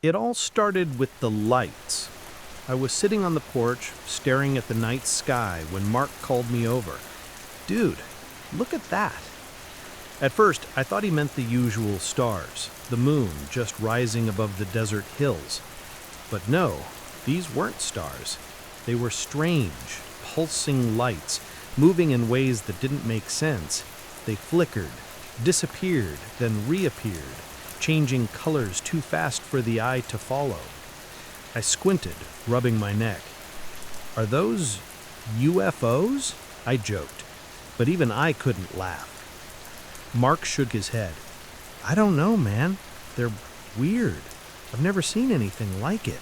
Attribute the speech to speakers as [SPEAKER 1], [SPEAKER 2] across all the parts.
[SPEAKER 1] It all started with the lights. I was sitting on the porch, staring at the night sky when Mark called me over. "Dude, look at that." At first, I thought he meant the usual stars, the moon just rising above the desert hills. But no, these weren't stars. They were strange, pulsing lights, moving in ways that didn't make sense. They flickered, disappeared, then reappeared, changing colors too fast for the eye to follow. I squinted, rubbing my neck. "Are those UFOs?" I joked, but even I couldn't laugh. Mark shook his head. "I don't know, man. They're weird. I've never seen anything like it."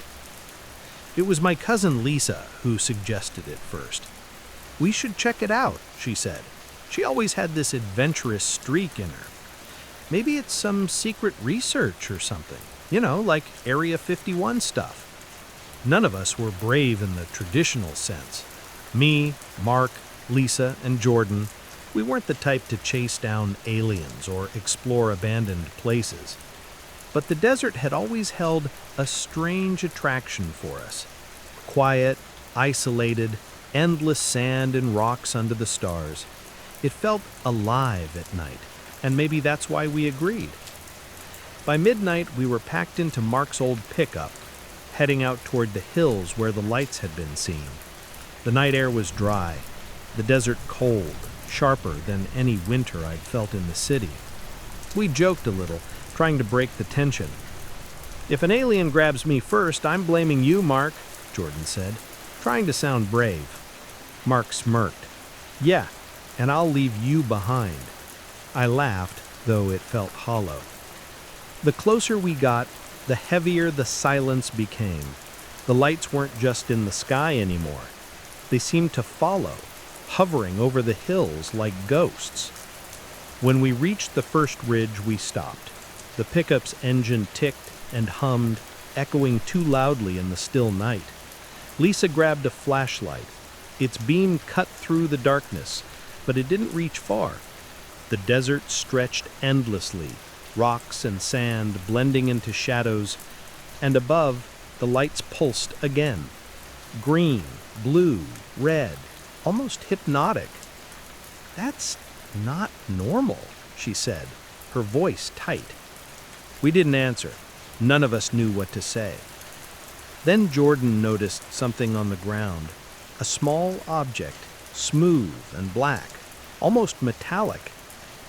[SPEAKER 1] It was my cousin Lisa who suggested it first. "We should check it out," she said. She always had this adventurous streak in her. "Maybe it's some secret research or something. Like Area 51 stuff." None of us were brave in the traditional sense. Me, Mark, Lisa, and Jordan, we weren't the type to chase down aliens or explore abandoned places. But the desert had always held a strange attraction for us. Quiet, isolated, endless sand and rocks under the stars. It felt alive at night, and maybe that's why we agreed. By midnight, we were packed into Mark's old pickup, heading out toward the hills where the lights had been seen. The night air was dry, the desert cold, sharper than any winter I'd felt in the city. We joked a little, trying to break the tension. "If an alien grabs me first, I'm blaming you, Mark," Jordan said, trying to sound brave. Mark smirked. "Yeah, and I'll leave you behind." I laughed, though it felt hollow. The closer we got, the heavier the silence became. The lights weren't just in the sky anymore. They seemed to follow, hovering over the hills like ghosts. When we reached the first ridge, we stopped. The pickup's engine ticked and hummed, echoing too loudly in the still night. Lisa grabbed a flashlight. Its beam cut through the darkness, but it didn't reach far. The desert stretched endlessly, rocks and sand blending into shadows, and above, the lights pulsed again. Green, blue, red, almost hypnotic. "That's not normal," she said, her voice tight. We didn't answer. None of us knew what to say. Then Jordan noticed something on the ground, a small object, smooth and black, almost metallic.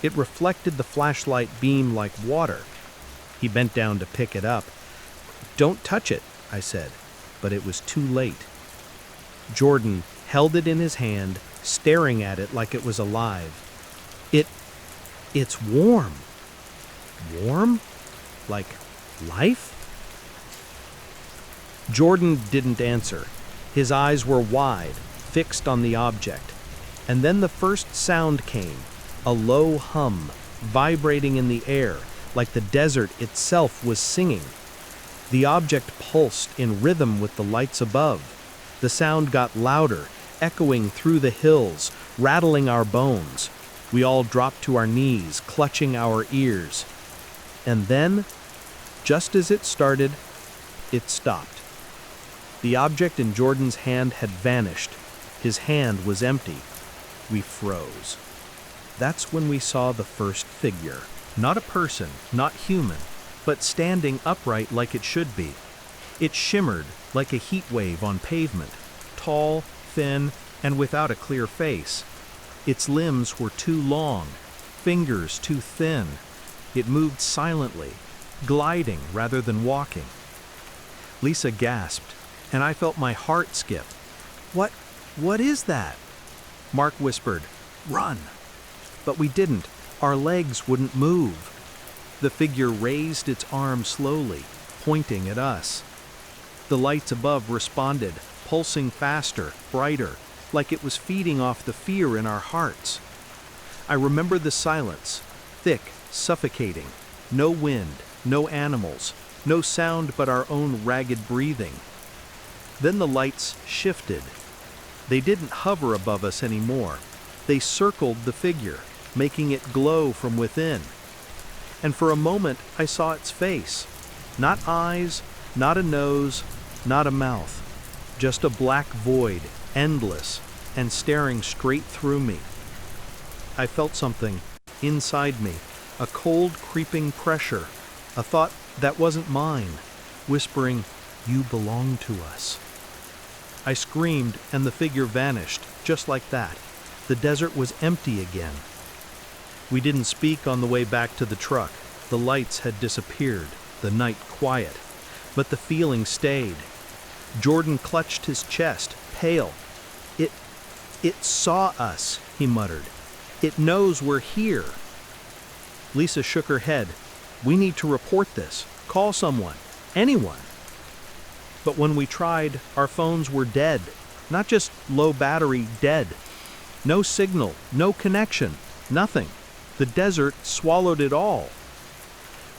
[SPEAKER 1] It reflected the flashlight beam like water. He bent down to pick it up. "Don't touch it," I said, but it was too late. Jordan held it in his hand, staring at it like it was alive. It's warm." "Warm? Like life?" Jordan didn't answer. His eyes were wide, fixed on the object. And then the first sound came, a low hum, vibrating in the air, like the desert itself was singing. The object pulsed in rhythm with the lights above. The sound got louder, echoing through the hills, rattling our bones. We all dropped to our knees, clutching our ears. And then, just as it started, it stopped. The object in Jordan's hand had vanished. His hand was empty. We froze. That's when we saw the first figure. Not a person, not human, but standing upright like it should be. It shimmered like a heat wave on pavement, tall, thin, and without a clear face. Its limbs were too long, fingers too thin. It moved silently, gliding rather than walking. Lisa gasped, and I felt my heart skip. What is that?" Mark whispered, "Run." But we didn't. Our legs wouldn't move. The figure raised its arm slowly, pointing at us. The lights above responded, pulsing faster, brighter, like it was feeding off the fear in our hearts. I remember the silence, thick, suffocating. No wind, no animals, no sound but our own ragged breathing. Then the lights shifted. They didn't hover above us anymore. They circled the figure, making it glow from within. And for a moment, I saw its face. Not eyes, Not a nose, not a mouth. Just a black void, endless, and staring straight through me. I felt something inside me, a cold, creeping pressure, a thought that wasn't mine, whispering, "You belong to us." I screamed, and the figure vanished, just like that. The desert was empty again. We didn't speak on the way back to the truck. The lights had disappeared, the night quiet, but the feeling stayed. Jordan clutched his chest, pale. It saw us," he muttered. "It knows we're here." Lisa shook her head. "We need to report this. Call someone. Anyone." But when we tried, our phones were dead. Not just low battery, dead. No signal, no connection, nothing. The desert swallowed it all.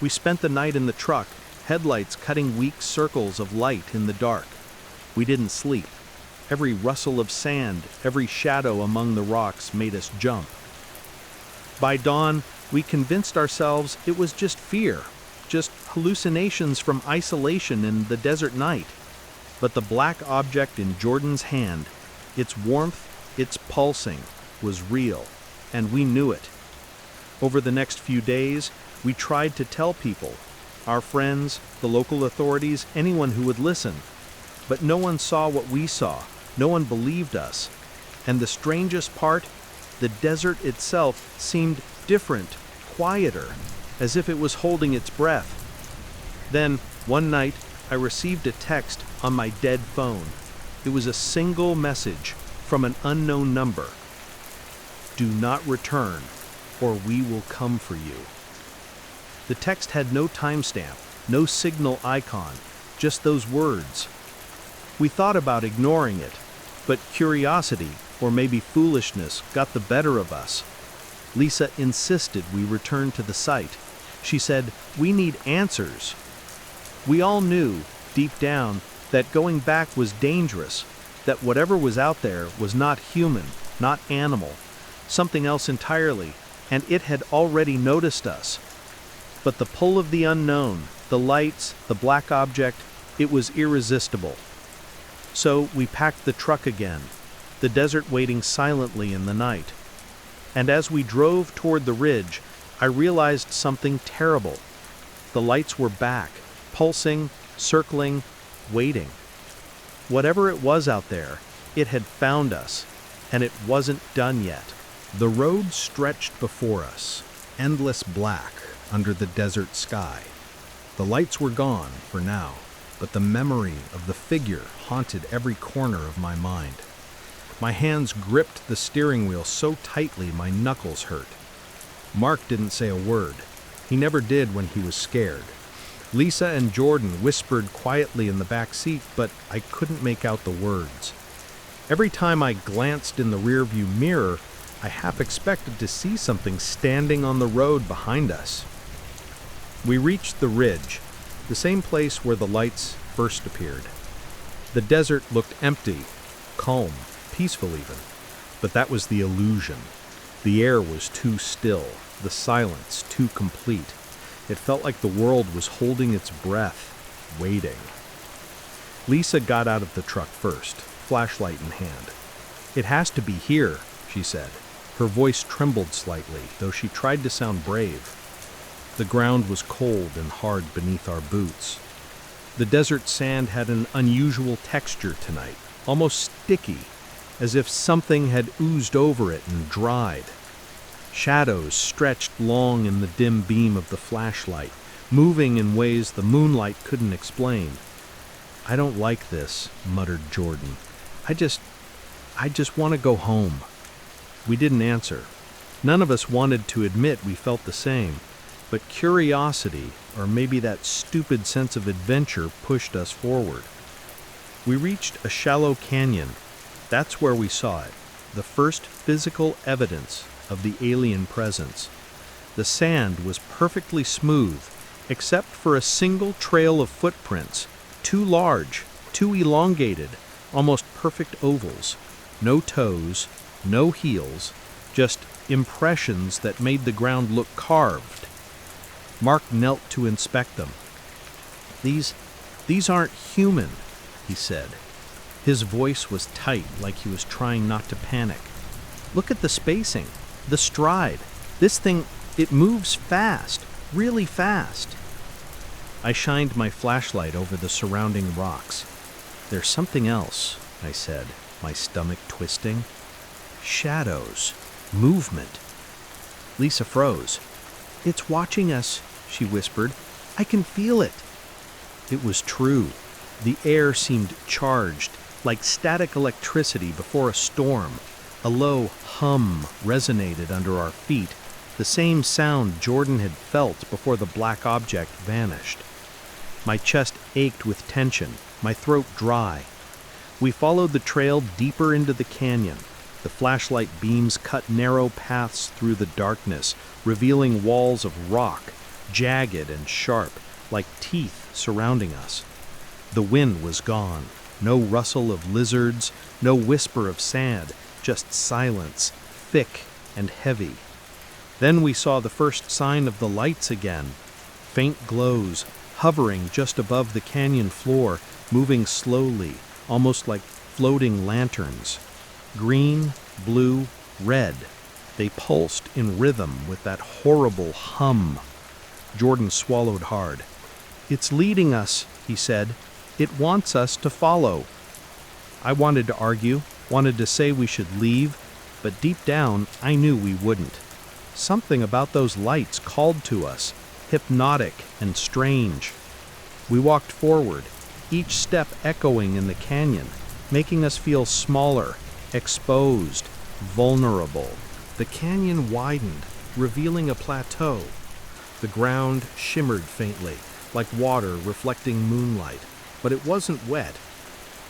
[SPEAKER 1] We spent the night in the truck, headlights cutting weak circles of light in the dark. We didn't sleep. Every rustle of sand, every shadow among the rocks made us jump. By dawn, we convinced ourselves it was just fear, just hallucinations from isolation in the desert night. But the black object in Jordan's hand, its warmth, its pulsing, was real, and we knew it. Over the next few days, we tried to tell people, our friends, the local authorities, anyone who would listen. But no one saw what we saw. No one believed us. And the strangest part, the desert itself seemed different, quieter, as if it was holding its breath. Then, one night, I received a text on my dead phone. It was a single message from an unknown number. "Do not return, or we will come for you." The text had no timestamp, no signal icon, just those words. We thought about ignoring it, but curiosity, or maybe foolishness, got the better of us. Lisa insisted we return to the site. She said, "We need answers." We all knew, deep down, that going back was dangerous, that whatever was out there was not human, not animal, something else entirely, and it had already noticed us. But the pull of the unknown, the lights, the black object, it was irresistible. So we packed the truck again, the desert waiting silently in the night. And as we drove toward the ridge, I realized something terrible. The lights were back, pulsing, circling, waiting. Whatever it was out there, it had found us, and it wasn't done yet. The road stretched before us, endless black under the desert sky. The lights were gone for now, but the memory of the figure haunted every corner of my mind. My hands gripped the steering wheel so tightly my knuckles hurt. Mark didn't say a word. He never did when he was scared. Lisa and Jordan whispered quietly in the back seat, but I couldn't make out the words. Every time I glanced in the rearview mirror, I half expected to see something standing on the road behind us. We reached the ridge, the same place where the lights first appeared. The desert looked empty, calm, peaceful even, but that was the illusion. The air was too still, the silence too complete. It felt like the world was holding its breath, waiting. Lisa got out of the truck first, flashlight in hand. "It has to be here," she said. Her voice trembled slightly, though she tried to sound brave. The ground was cold and hard beneath our boots. The desert sand had an unusual texture tonight, almost sticky, as if something had oozed over it and dried. Shadows stretched long in the dim beam of the flashlight, moving in ways the moonlight couldn't explain. "I don't like this," muttered Jordan. I just want to go home." We didn't answer. None of us wanted to admit we felt the same, but curiosity, or maybe that stupid sense of adventure, pushed us forward. We reached a shallow canyon. That's where we saw it, the first physical evidence of the alien presence. The sand was perfectly smooth, except for a single trail of footprints, too large, too elongated, almost perfect ovals. No toes, no heels, just impressions that made the ground look carved. Mark knelt to inspect them. These "These aren't human," he said. His voice was tight, like he was trying not to panic. "Look at the spacing, the stride. This thing, it moves fast, really fast." I shined my flashlight over the surrounding rocks. "There's something else," I said, my stomach twisting. "Shadows, movement." Lisa froze. "It's watching us," she whispered. "I can feel it." It was true. The air seemed charged, like static electricity before a storm. A low hum resonated under our feet, the same sound Jordan had felt before the black object vanished. My chest ached with tension, my throat dry. We followed the trail deeper into the canyon. The flashlight beams cut narrow paths through the darkness, revealing walls of rock, jagged and sharp, like teeth surrounding us. The wind was gone. No rustle of lizards, no whisper of sand, just silence, thick and heavy. Then we saw the first sign of the lights again. Faint glows, hovering just above the canyon floor, moving slowly, almost like floating lanterns. Green, blue, red. They pulsed in rhythm with that horrible hum. Jordan swallowed hard. "It's leading us," he said. "It wants us to follow." I wanted to argue, wanted to say we should leave, but deep down I knew we wouldn't. Something about those lights called to us, hypnotic and strange. We walked forward, each step echoing in the canyon, making us feel smaller, exposed, vulnerable. The canyon widened, revealing a plateau. The ground shimmered faintly, like water reflecting moonlight, but it wasn't wet.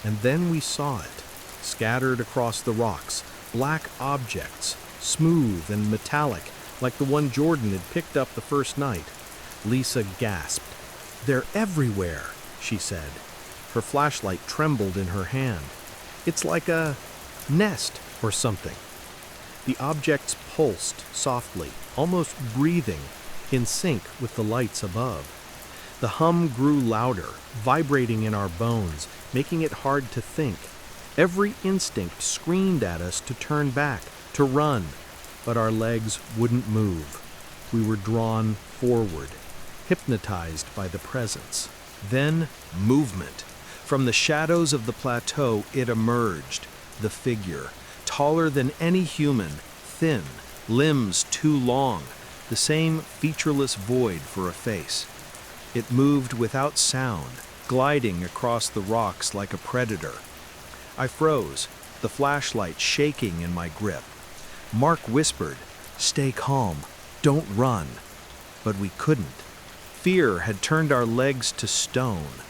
[SPEAKER 1] And then we saw it, scattered across the rocks, black objects, smooth and metallic, like the one Jordan had picked up the first night. Lisa gasped. "They're everywhere," she said. Her flashlight trembled in her hand. "It's like a nest or something." The objects pulsed softly, almost breathing, in sync with the lights above. The hum grew louder, vibrating in our bones, making it hard to think. Every instinct screamed at us to turn back, to run, but our legs wouldn't move. We were drawn forward, hypnotized by the presence. Then, movement. From the shadows of the plateau, it emerged, the figure, taller than any human, thin, limbs too long, the same featureless void for a face. It moved without sound, gliding across the rocks like a predator. I froze, the flashlight shaking in my grip. Mark whispered, "Stay calm, don't run." But we couldn't. Fear had turned our legs to stone.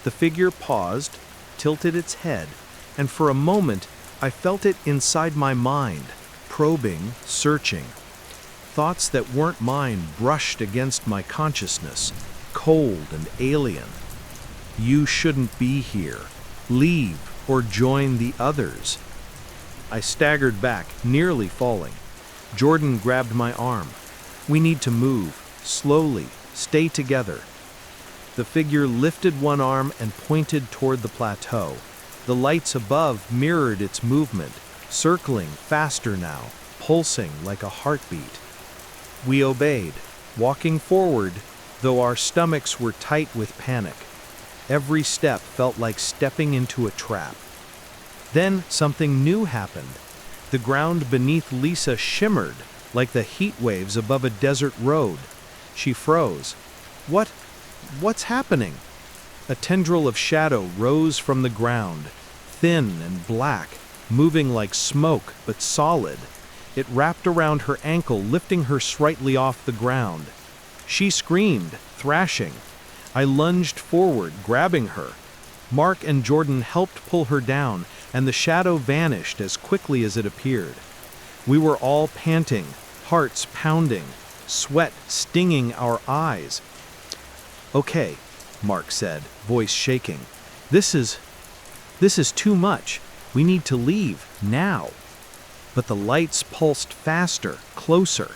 [SPEAKER 1] The figure paused, tilted its head, and for a moment I felt it inside my mind, probing, searching. Thoughts that weren't mine brushed against my consciousness, cold and alien. "You shouldn't be here. Leave or join the others." I staggered back, nearly falling. Jordan grabbed my arm. "We need to move, slowly, stay together." The figure lifted one arm and pointed toward the plateau. The lights above mirrored its movement, circling faster now, pulsing like a heartbeat. We obeyed, walking forward, though our stomachs were tight with panic. Every step felt like stepping into a trap. Then something new happened. The ground beneath Lisa shimmered, like the heat waves above a desert road. She froze. What's happening?" A tendril of shadow rose from the ground, thin and black, moving like smoke but solid. It wrapped around her ankle, lifting her slightly off the ground. She screamed, thrashing. I lunged forward, grabbing her. Mark and Jordan helped pull her down, and the shadow vanished as quickly as it appeared. We were all panting, hearts pounding, sweat stinging our eyes. "Okay," Mark said, voice shaking. This is too much. We need to leave, now." But the lights pulsed faster, closer.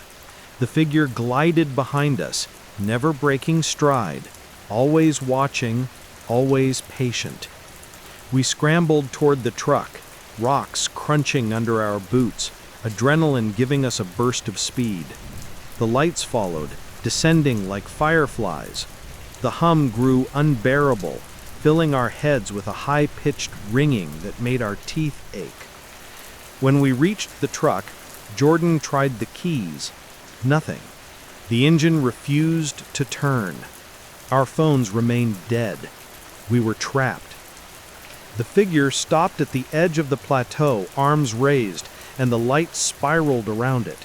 [SPEAKER 1] The figure glided behind us, never breaking stride, always watching, always patient. We scrambled toward the truck, rocks crunching under our boots, adrenaline giving us a burst of speed. The lights followed, descending like fireflies. The hum grew unbearable, filling our heads with a high-pitched ringing that made our teeth ache. When we reached the truck, Jordan tried the keys. Nothing. The engine refused to turn. Our phones remained dead. We were trapped. The figure stopped at the edge of the plateau, arms raised, and the light spiraled around it.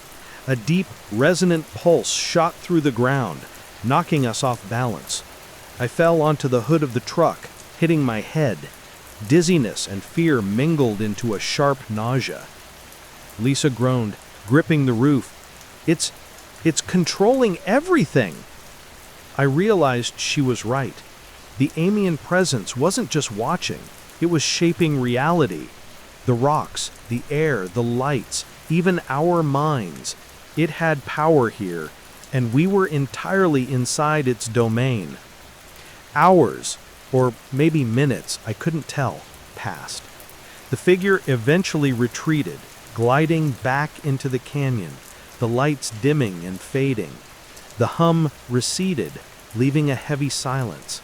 [SPEAKER 1] A deep, resonant pulse shot through the ground, knocking us off balance. I fell onto the hood of the truck, hitting my head. Dizziness and fear mingled into a sharp nausea. Lisa groaned, gripping the roof. It's controlling everything. I realized she was right. The Ambience presence wasn't just watching, it was shaping reality. The rocks, the air, the lights, even our minds. It had power here, and we were entirely inside its domain. Hours, or maybe minutes, I couldn't tell, passed. The figure eventually retreated, gliding back into the canyon, the lights dimming and fading. The hum receded, leaving a heavy silence.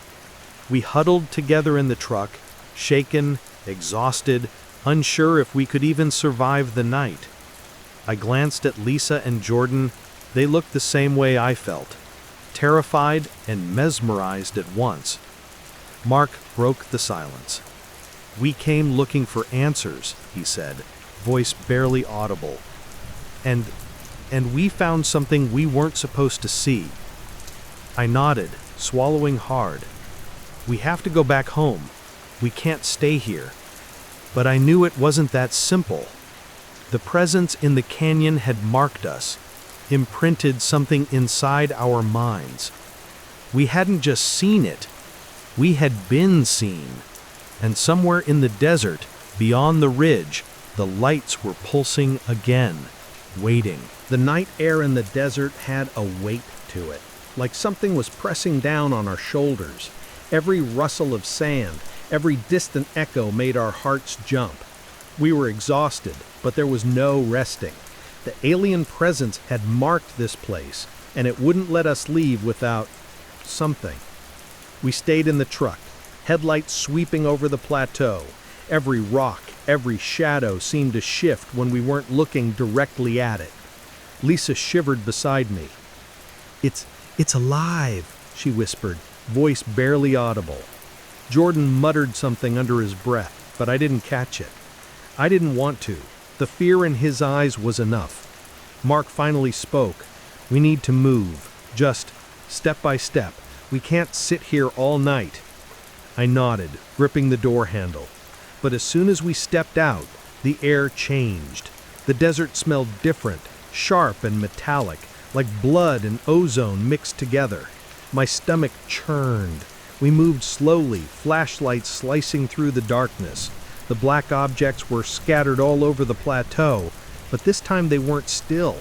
[SPEAKER 1] We huddled together in the truck, shaken, exhausted, unsure if we could even survive the night. I glanced at Lisa and Jordan. They looked the same way I felt, terrified and mesmerized at once. Mark broke the silence. "We came looking for answers," he said, voice barely audible. And we found something we weren't supposed to see." I nodded, swallowing hard. "We have to go back home. We can't stay here." But I knew it wasn't that simple. The presence in the canyon had marked us, imprinted something inside our minds. We hadn't just seen it, we had been seen. And somewhere in the desert, beyond the ridge, the lights were pulsing again, waiting. The night air in the desert had a weight to it, like something was pressing down on our shoulders. Every rustle of sand, every distant echo made our hearts jump. We were exhausted, but there was no resting. The alien presence had marked this place, and it wouldn't let us leave without something. We stayed in the truck, headlights sweeping over the plateau. Every rock, every shadow seemed to shift when we weren't looking directly at it. Lisa shivered beside me. It's alive," she whispered, voice barely audible. Jordan muttered something under his breath, but I didn't catch it. I didn't want to. The fear in his eyes was enough. Mark finally spoke. "We need to move, just step by step. We can't sit here all night." I nodded, gripping the door handle. But as soon as we stepped out, the air changed. The desert smelled different, sharp and metallic, like blood and ozone mixed together. My stomach churned. We moved slowly, flashlights slicing through the darkness. The black objects were scattered all over the plateau, but this time they weren't still.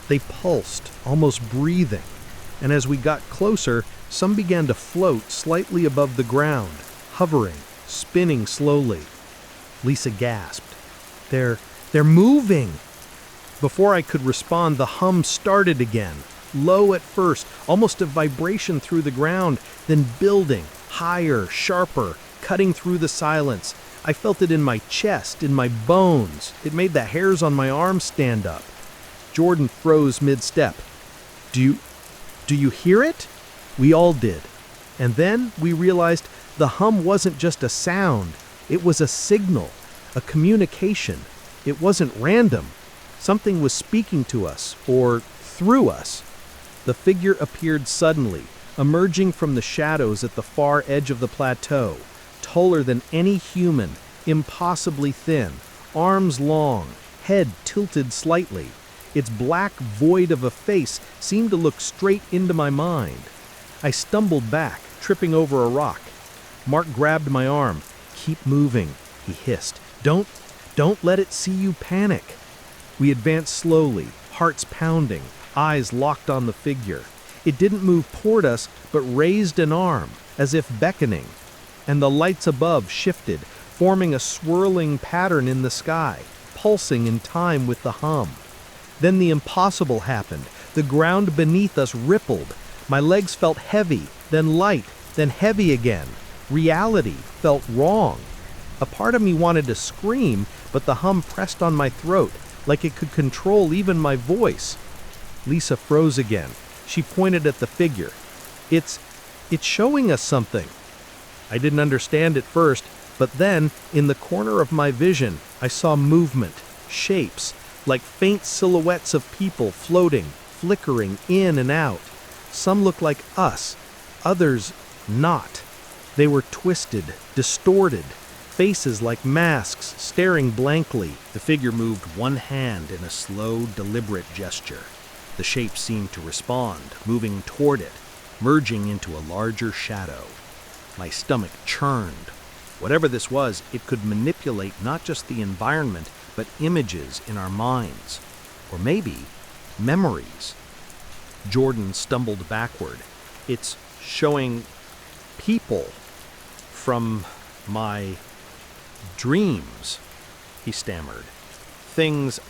[SPEAKER 1] They pulsed, almost breathing. And as we got closer, some began to float slightly above the ground, hovering, spinning slowly. Lisa gasped. They're moving!" Before I could respond, the hum started again, low at first, almost a vibration through the ground, then building, higher, sharper, cutting through the silence. I felt it in my chest, in my bones. It made the hairs on my arms stand up. Jordan froze mid-step. Do you hear it?" We all did. And then we realized the hum wasn't just a sound. It was a signal, a communication. It wasn't random. Something was speaking to us, or through us. The figure appeared suddenly, emerging from the shadows at the far edge of the plateau, taller than any human, impossibly thin, arms long, head tilted slightly. Its black void of a face seemed to look straight into my mind. I stumbled back, tripping over a rock. Mark grabbed my arm. "Keep moving," he hissed. Don't let it see you panic." We advanced slowly, hearts pounding, eyes locked on the figure. It didn't move toward us, but raised an arm, as if beckoning. and the lights above shifted, forming a swirling pattern in the sky, pulsing in time with the hum. Then the impossible happened. The ground beneath us rippled. My legs felt heavy, then light, then heavy again. Reality felt wrong. A part of me wanted to scream, but the hum pressed on my throat, like it could control even my voice. Lisa froze again. She pointed at the figure. It's showing us something. I didn't understand at first, but then, in the corner of my vision, I saw movement, shapes, like faint silhouettes of people floating, flickering in and out. Some looked like us, others not. They were twisted, distorted, faces like masks staring blankly. The figure moved one hand in a slow, deliberate gesture. The shape seemed to respond, moving toward it, merging into a larger shadow. My stomach churned. Whatever this was, it could manipulate not just the environment, but images in our minds. Or maybe memories. Jordan stumbled backward. It's showing people from my dreams, he stammered. Things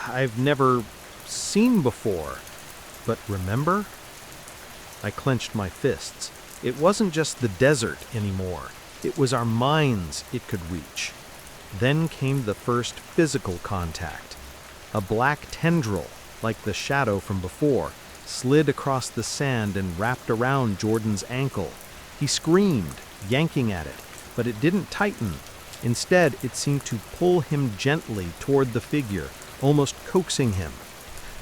[SPEAKER 1] I've never seen before. But remember? I clenched my fists. It wasn't just the desert anymore. It was our minds it could reach. Then came the first physical contact. A black tendril, like the shadow from before, slid across the sand and wrapped around Jordan's ankle. He screamed, yanking at it, but it didn't tighten. Instead, it seemed to pull him gently toward the figure, almost coaxing him.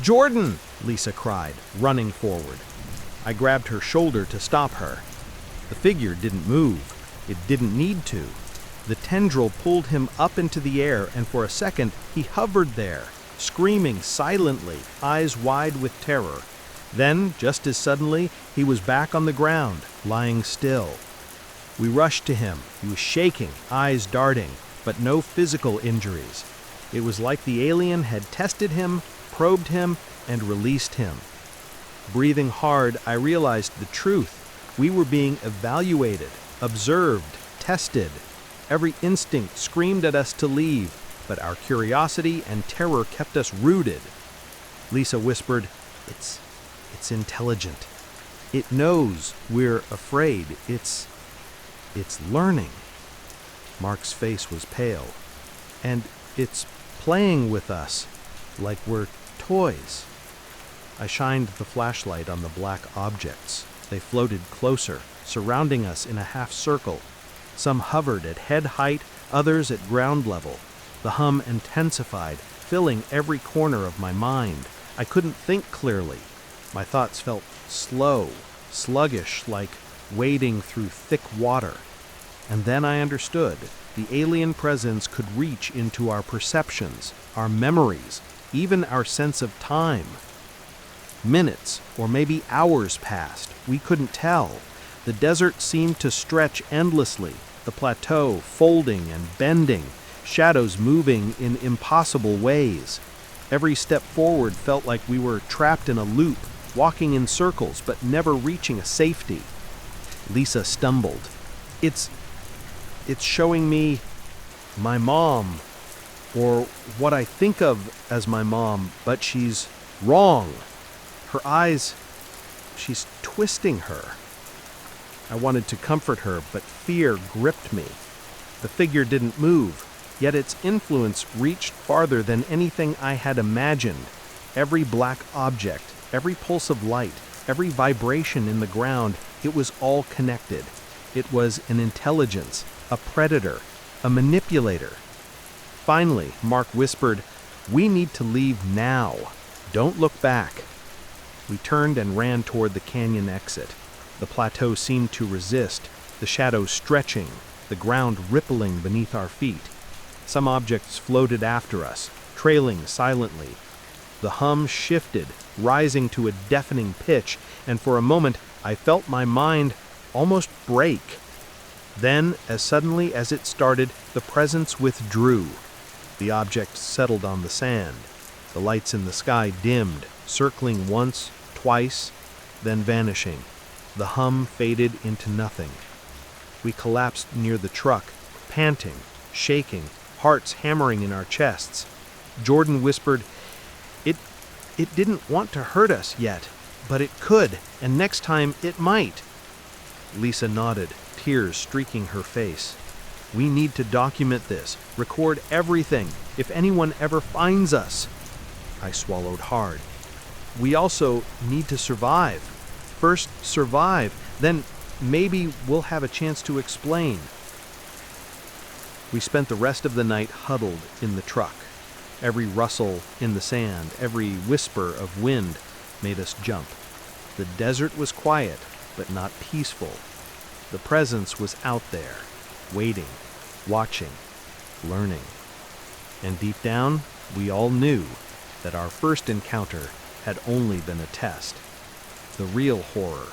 [SPEAKER 1] "Jordan!" Lisa cried, running forward. I grabbed her shoulder to stop her. The figure didn't move. It didn't need to. The tendril pulled him up into the air, and for a second, he hovered there, screaming silently, eyes wide with terror. Then, just as suddenly, he was back on the ground, lying still. We rushed to him. He was shaking, eyes darting, but no physical injuries. It was like the alien had tested him, probed him, and released him. Breathing hard, I realized the truth. We were being evaluated, observed, tested. Every instinct screamed at us to leave, but our curiosity and terror kept us rooted. Lisa whispered, It's intelligent. It knows we're afraid. It's learning." Mark's face was pale. "And it's playing with us like we're toys." I shined the flashlight on the black objects. They floated closer, surrounding us in a half circle. Some hovered at head height, others at ground level. The hum intensified, filling every corner of my mind. I couldn't think clearly. My thoughts felt slow, sluggish, like wading through thick water. And then I understood. The alien presence could reach into our perceptions, our memories, even our sense of time. Minutes, or maybe hours passed. We couldn't tell. The desert seemed to stretch endlessly, the plateau folding and bending, shadows moving in impossible ways. Every step forward felt like we were trapped in a loop, walking in circles but never reaching a safety. Lisa stumbled. It's showing me my mom, or what I think of as my mom, but she's wrong. Her eyes, she's twisting her. I wanted to comfort her, but fear gripped me. The figure didn't move, yet its influence reached farther than anything I had imagined. Every black object, every pulse of light, every vibration in the ground, it was all connected. It was an intelligence, a predator, a manipulator. Finally, Mark whispered, "We need to leave now. Don't look back." We turned and ran toward the canyon exit. The plateau seemed to resist, the shadows stretching, the ground rippling beneath our feet. Some objects floated after us, trailing silently. The hum shifted, rising to a deafening pitch, and for a moment I felt my mind almost break. Then, as suddenly as it started, the presence withdrew. The object settled on the sand. The lights in the sky dimmed, circling once, twice, then vanishing. The hum faded into nothing. We collapsed near the truck, panting, shaking, hearts hammering in our chests. Jordan whispered, It didn't want to hurt us yet, but it could, and next time it might." Lisa nodded, tears streaking her face. "We need to document this, record everything, if anyone ever finds us." I swallowed hard. "We also need to survive. First survive, then maybe we'll have a chance to explain." We spent the rest of the night huddled in the truck. Every rustle in the sand, every whisper of wind made us jump. The desert was quiet, but not peaceful. The presence was out there, waiting, watching, learning. And deep down, we all knew that our first encounter had only been a test. The real horror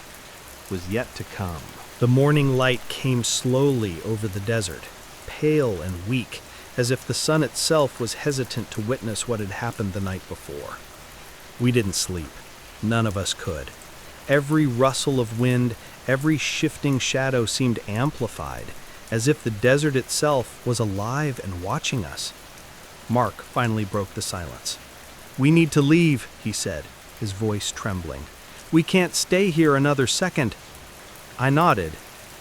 [SPEAKER 1] was yet to come. The morning light came slowly over the desert, pale and weak, as if the sun itself was hesitant to witness what had happened the night before. We didn't sleep. None of us could. Every rustle of wind, every shifting shadow seemed amplified, as if the desert itself was alive and watching us. Mark finally broke the silence. "We need to leave," he said, his voice trembling. "We can't stay here another second." I nodded,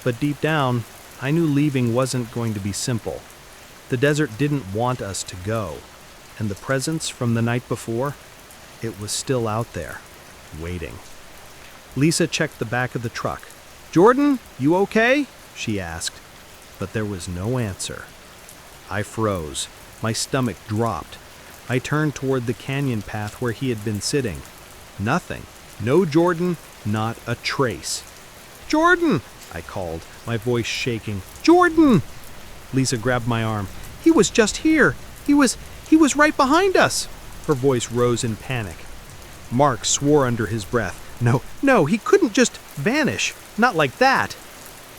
[SPEAKER 1] but deep down, I knew leaving wasn't going to be simple. The desert didn't want us to go, and the presence from the night before, it was still out there, waiting. Lisa checked the back of the truck. "Jordan, you okay?" she asked, but there was no answer. I froze. My stomach dropped. I turned toward the canyon path where he had been sitting. Nothing. No Jordan, not a trace. "Jordan!" I called, my voice shaking. "Jordan!" Lisa grabbed my arm. "He was just here. He was right behind us." Her voice rose in panic. Mark swore under his breath. No, he couldn't just vanish. Not like that."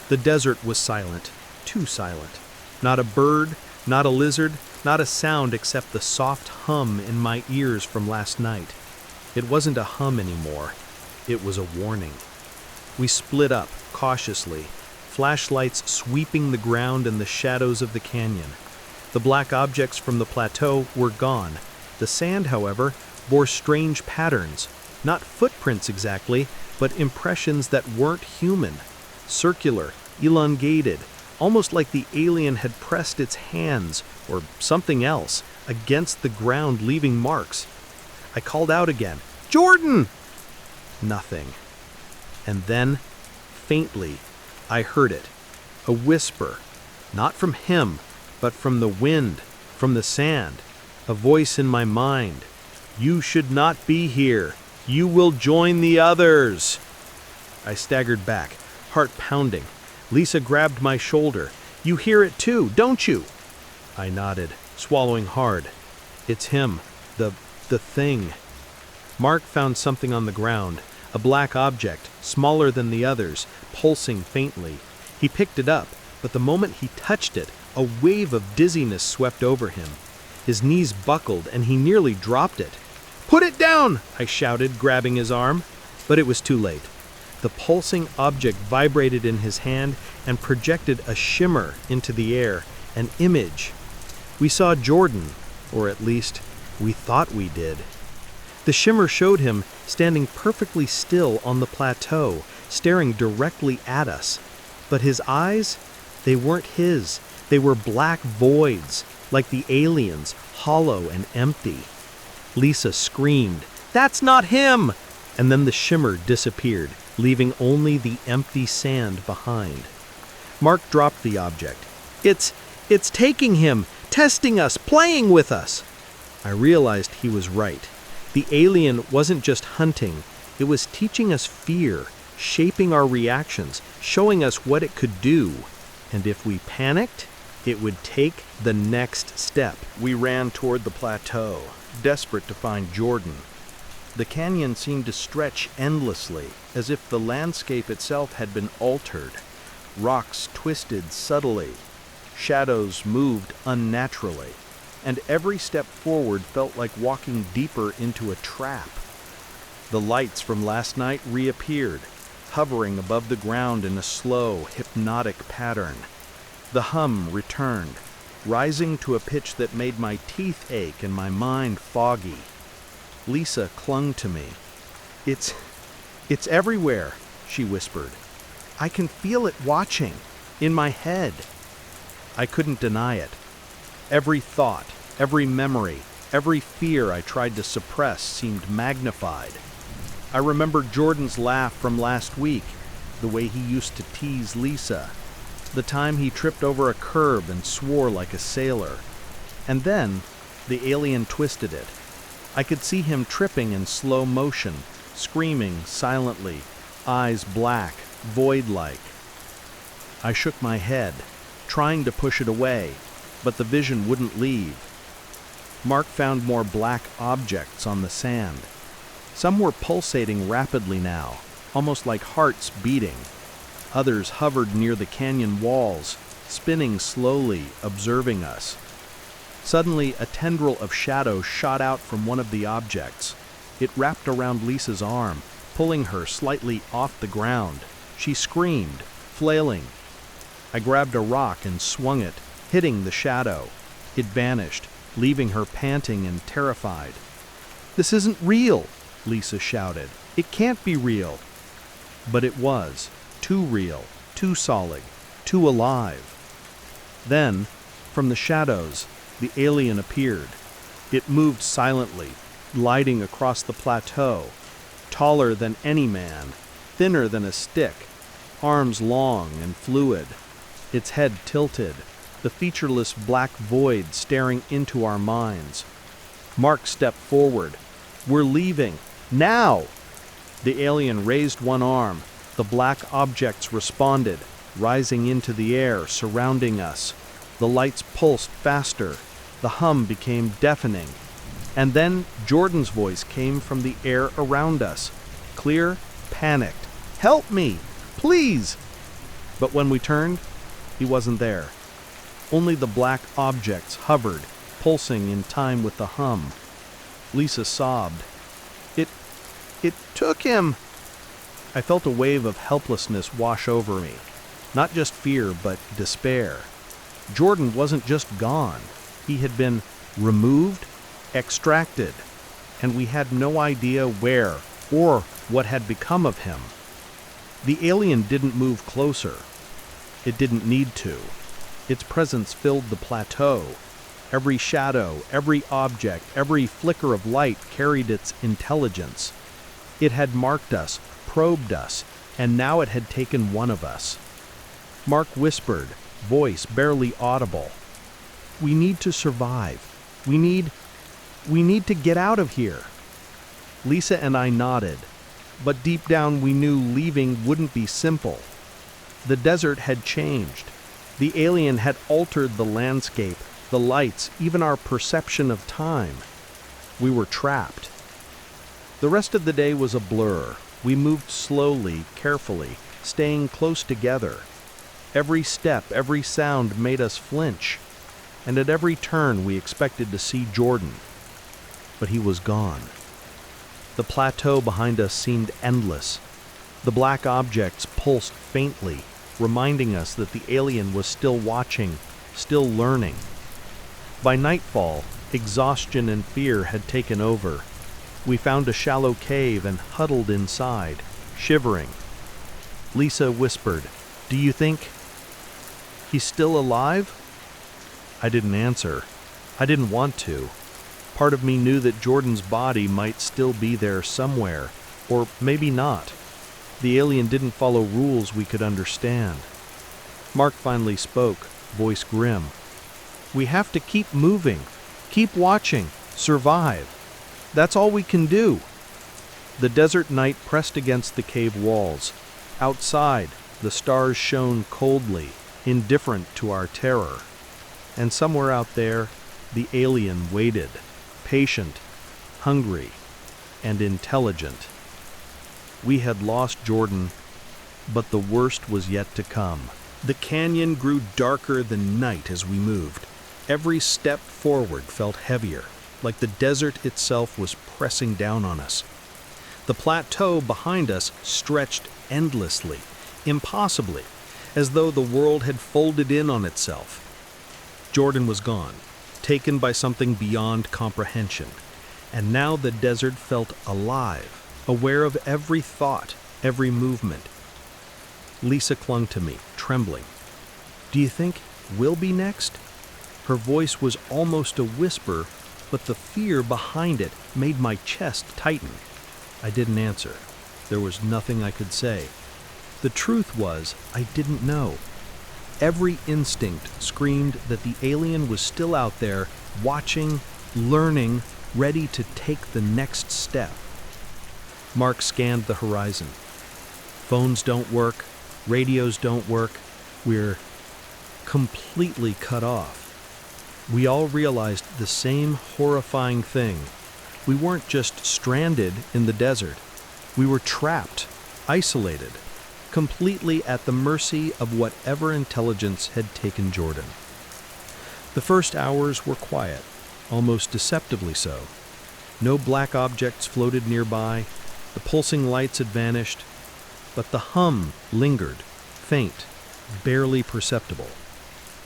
[SPEAKER 1] The desert was silent, too silent. Not a bird, not a lizard, not a sound except the soft hum in my ears from last night. It wasn't a hum anymore. It was a warning. We split up, cautiously, flashlights sweeping the ground and the shadows of the canyon. The black objects from the plateau were gone. The sand, however, bore strange patterns. Not footprints exactly, but impressions that weren't human. Circular, elongated, almost like the alien had pressed its hands, or something else, against the ground, leaving marks. I called out again, "Jordan!" Nothing. And then, faintly, I heard it. A whisper. Not from him, but from the wind, from the sand. A voice in my mind. "You should not be here. You will join the others." I staggered back, heart pounding. Lisa grabbed my shoulder. "You hear it too, don't you?" I nodded, swallowing hard. "It's him. The thing." Mark found something on the ground. A black object, smaller than the others, pulsing faintly. He picked it up, but the moment he touched it, a wave of dizziness swept over him. His knees buckled, and he nearly dropped it. "Put it down!" I shouted, grabbing his arm. But it was too late. The pulsing object vibrated in his hand and projected a shimmer into the air, an image. We saw Jordan, or at least, we thought we did. The shimmer showed him standing perfectly still on the plateau, staring directly at us. But his eyes, they weren't his. They were black voids, like the aliens, hollow and empty. Lisa screamed, "That's not him!" And then the shimmer disappeared, leaving only the empty sand behind. Mark dropped the object. It's taking him, testing us, playing with us." I realized he was right. The alien wasn't just hunting, it was teaching us fear, shaping our reactions, showing us what it could do. And if we panicked, it would take the next step. We ran toward the plateau, desperate to find Jordan. The canyon seemed to stretch endlessly, as if the landscape itself had been altered. Rocks twisted subtly, shadows moved unnaturally, and every step forward felt like walking deeper into a trap. The lights from last night reappeared, hovering above the ground in a slow, hypnotic pattern. The hum returned, rising to a pitch that made my teeth ache and my mind foggy. Lisa clung to me. It's everywhere," she whispered. "I can feel it watching, in my head." I couldn't deny it. Every thought, every memory, every fear I tried to suppress seemed magnified. I remembered Jordan's laugh from last week, the way he used to tease Lisa, the time he tripped over a curb and swore like a sailor. And then, the alien twisted it. I could see him tripping in slow motion, screaming silently, eyes black, void-like. I shook my head, trying to push it away, but the vision wouldn't leave. Mark found more black objects on the sand. Some were pulsating rapidly now, almost like hearts beating. Others hovered near the canyon walls, spinning slowly, observing us. Suddenly, a tendril of shadow shot out from one of the objects. It wrapped around Lisa's arm, pulling her slightly off the ground. She screamed, flailing. I grabbed a rock and swung it, hitting the shadow. It vanished, leaving her panting and terrified. "This isn't real," Lisa shouted. "It can't be real." But it was. Too real, too solid, too alive. Then, from the shadows, the alien appeared. It moved silently, gliding across the plateau, taller than any man, thinner than a stick, arms long and fluid, its head tilted, the featureless black void staring into our minds. Mark stepped forward. "We're leaving. Now!" The alien raised one arm. The black objects responded, rising into the air, surrounding us. The lights pulsed faster. The hum became deafening. And then Jordan's voice came from the air around us, clear, panicked. "Help me! Please!" But when we turned, he wasn't there. Only the black objects hovered, pulsing in time with the hum. Lisa sobbed. It took him!" I felt a wave of helplessness wash over me. Not just fear, but despair. Jordan wasn't just gone. He had been removed, extracted, and we had no idea where or what had become of him. The alien didn't move closer. It didn't need to. Its presence filled the plateau. Every shadow, every object, every flicker of light carried its intelligence. It had marked us, probed us, and now it had taken one of us. Mark whispered, voice barely audible. "We need to survive. We need to get out of here." Lisa and I nodded, but deep down we knew leaving wouldn't be simple. The desert had changed. The alien had altered the landscape, the lights, even our perception of time. We were trapped. The rest of the day was a blur. We moved slowly, carefully, staying close together. Every step, every sound made us flinch, and at every turn we expected to see Jordan. But he was gone. The plateau behind us seemed endless. The black objects pulsed faintly, reminding us that the alien was still watching, still learning. By nightfall, exhaustion and fear had taken over. We found a shallow cave and huddled inside, shivering. Lisa whispered, "Do you think he's still alive?" I didn't answer. I didn't want to. Part of me knew that Jordan's body might still be there somewhere, or maybe not. The alien didn't follow rules we could understand. Mark finally spoke, voice grim. "We have to keep moving, keep watching, survive. That's all we can do." The desert night pressed against the cave walls. Outside, the stars shone coldly, indifferent to our terror. And somewhere out there, the alien waited, patient, hungry, and intelligent. We had lost Jordan, but the worst was yet to come. The canyon grew darker than night as we moved. Every step forward felt heavier, like the desert itself was pressing down on us. The plateau behind us stretched endlessly, impossibly, as though the world had folded in on itself. Jordan was gone, taken by something beyond comprehension, and now the desert felt alive, aware of every thought, every movement. Lisa clung to me, trembling. "Do you think we'll be next?" Her voice was almost a whisper, but the fear behind it made my chest tighten. I didn't answer. There was nothing I could say. The truth was, I didn't know. Every instinct screamed that the alien was still out there, watching, learning, ready to take the next step. Mark scanned the horizon. Phones don't work, radios don't work, we're completely cut off. We all realized the same horrifying thing. We weren't just stranded in the desert. We were trapped, isolated, completely at the mercy of whatever intelligence had taken Jordan. The first hours were quiet, almost deceptively so. No black objects floated nearby, the pulsing lights had vanished, but the hum lingered, faint, barely perceptible.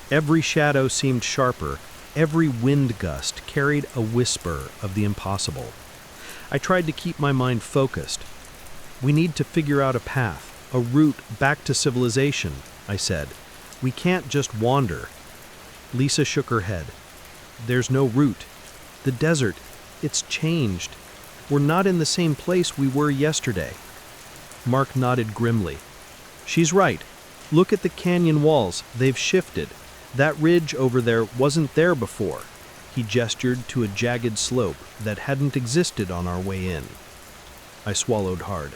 [SPEAKER 1] Every shadow seemed sharper, every wind gust carried a whisper of the impossible. I tried to keep my mind focused. "We need to figure out a path, a route back to civilization," I said. "We can't just wander." Lisa shook her head. "There's no route. The desert, it's changed. We're not in the same place we were yesterday." Mark nodded grimly. "She's right. Look at the canyon walls. They've shifted. That ridge over there wasn't there before." He gestured to a jagged slope that hadn't existed on our way in. I swallowed hard.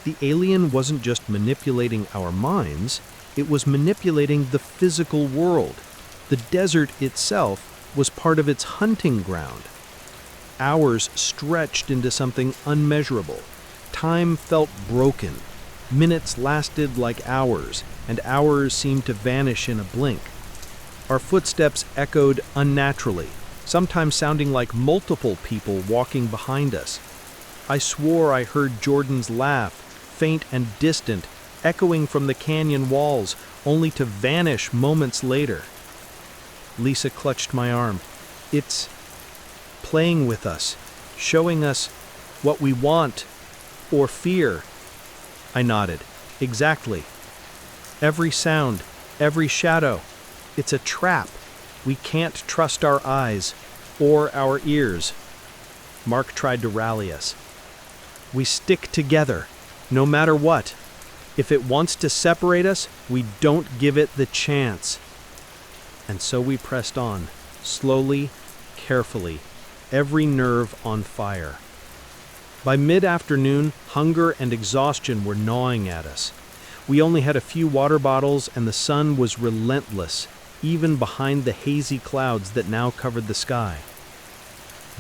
[SPEAKER 1] The alien wasn't just manipulating our minds, it was manipulating the physical world. The desert itself was part of its hunting ground. Hours stretched into something unmeasurable. Time felt broken. Minutes lasted like hours, and hours seemed to vanish in a blink. Our footsteps echoed unnaturally, sometimes sounding like multiple people walking behind us. I swore I heard Jordan's laugh, faint and distant, echoing from the canyon walls, only to vanish moments later. Lisa clutched my arm. "It's playing with us, showing us what we want or fear." I nodded. "Exactly. Every sound, every shadow, it's a trap. We can't trust our eyes or our ears." Mark tried to rally us. "We stick together, no matter what. If it wants to separate us, we don't give it the chance." And so we pressed on, slowly, carefully, every nerve on fire. By mid-afternoon, hunger and exhaustion were gnawing at us. We only had a few water bottles, and the sun was relentless, even behind the hazy clouds that now covered the sky.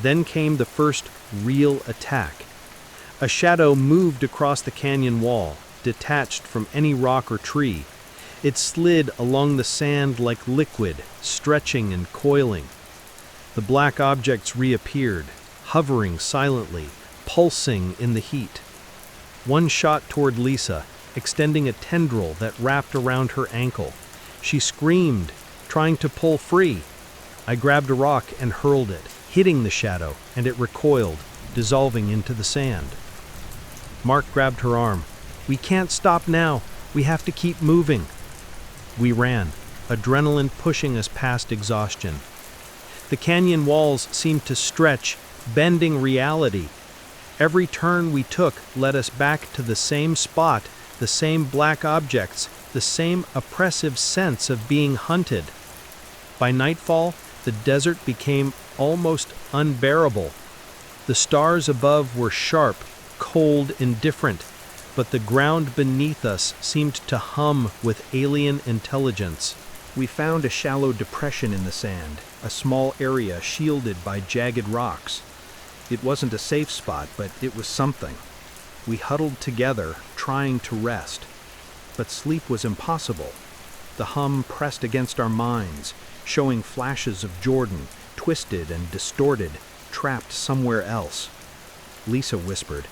[SPEAKER 1] Then came the first real attack. A shadow moved across the canyon wall, detached from any rock or tree. It slid along the sand like liquid, stretching and coiling. The black objects reappeared, hovering silently, pulsing in the heat. One shot toward Lisa, extending a tendril that wrapped around her ankle. She screamed, trying to pull free. I grabbed a rock and hurled it, hitting the shadow, and it recoiled, dissolving into the sand. Mark grabbed her arm. "We can't stop now. We have to keep moving." We ran, adrenaline pushing us past exhaustion. The canyon walls seemed to stretch, bending reality. Every turn we took led us back to the same spot, the same black objects, the same oppressive sense of being hunted. By nightfall, the desert became almost unbearable. The stars above were sharp, cold, indifferent, but the ground beneath us seemed to hum with alien intelligence. We found a shallow depression in the sand, a small area shielded by jagged rocks. It wasn't a safe spot, but it was something. We huddled together, trying to rest. But sleep was impossible. The hum pressed against our minds, showing flashes of Jordan, twisted and distorted, trapped somewhere else. Lisa whispered,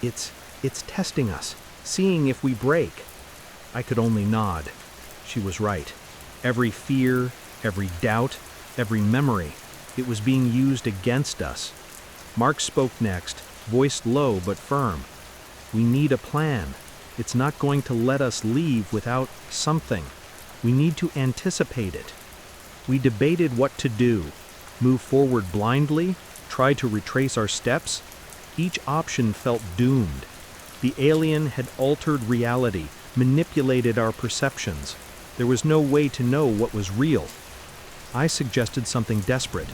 [SPEAKER 1] It's testing us. seeing if we break. I could only nod. She was right. Every fear, every doubt, every memory, it was being used against us. Mark spoke next, voiced low but firm. We need a plan. It's not going to let us leave without something. We need to anticipate it. We debated what to do. Move forward blindly? Try to retrace our steps? Each option felt doomed. The alien had altered reality, manipulated our perceptions. There was no way to know what was real. I suggested something desperate.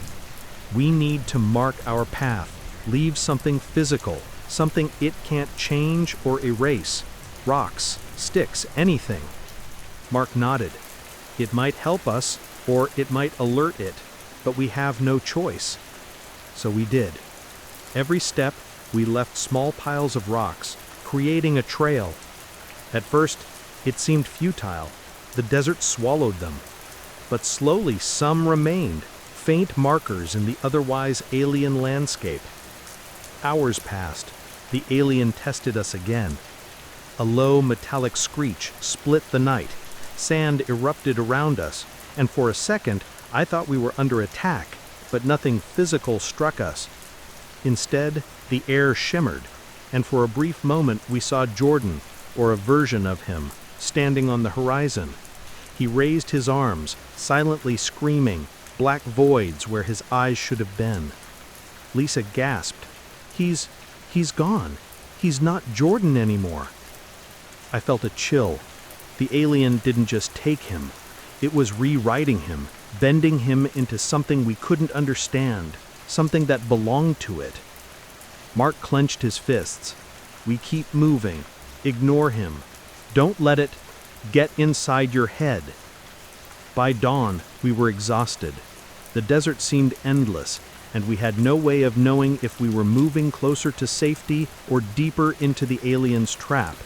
[SPEAKER 1] We need to mark our path, leave something physical, something it can't change or erase. Rocks, sticks, anything. Mark nodded. It might help us, or it might alert it, but we have no choice. So we did. Every step, we left small piles of rocks, creating a trail. At first, it seemed futile. The desert swallowed them. But slowly some remained, faint markers in the otherwise alien landscape. Hours passed. The alien tested us again. A low metallic screech split the night. Sand erupted around us, and for a second I thought we were under attack, but nothing physical struck us. Instead, the air shimmered, and for a brief moment we saw Jordan, or a version of him, standing on the horizon. He raised his arms, silently screaming, black voids where his eyes should have been. Lisa gasped. He's gone. He's not Jordan anymore. I felt a chill. The alien didn't just take him. It was rewriting him, bending him into something we couldn't understand, something that belonged to it. Mark clenched his fists. We keep moving. Ignore him. Don't let it get inside your head. By dawn, we were exhausted. The desert seemed endless, and we had no way of knowing if we were moving closer to safety or deeper into the alien's trap.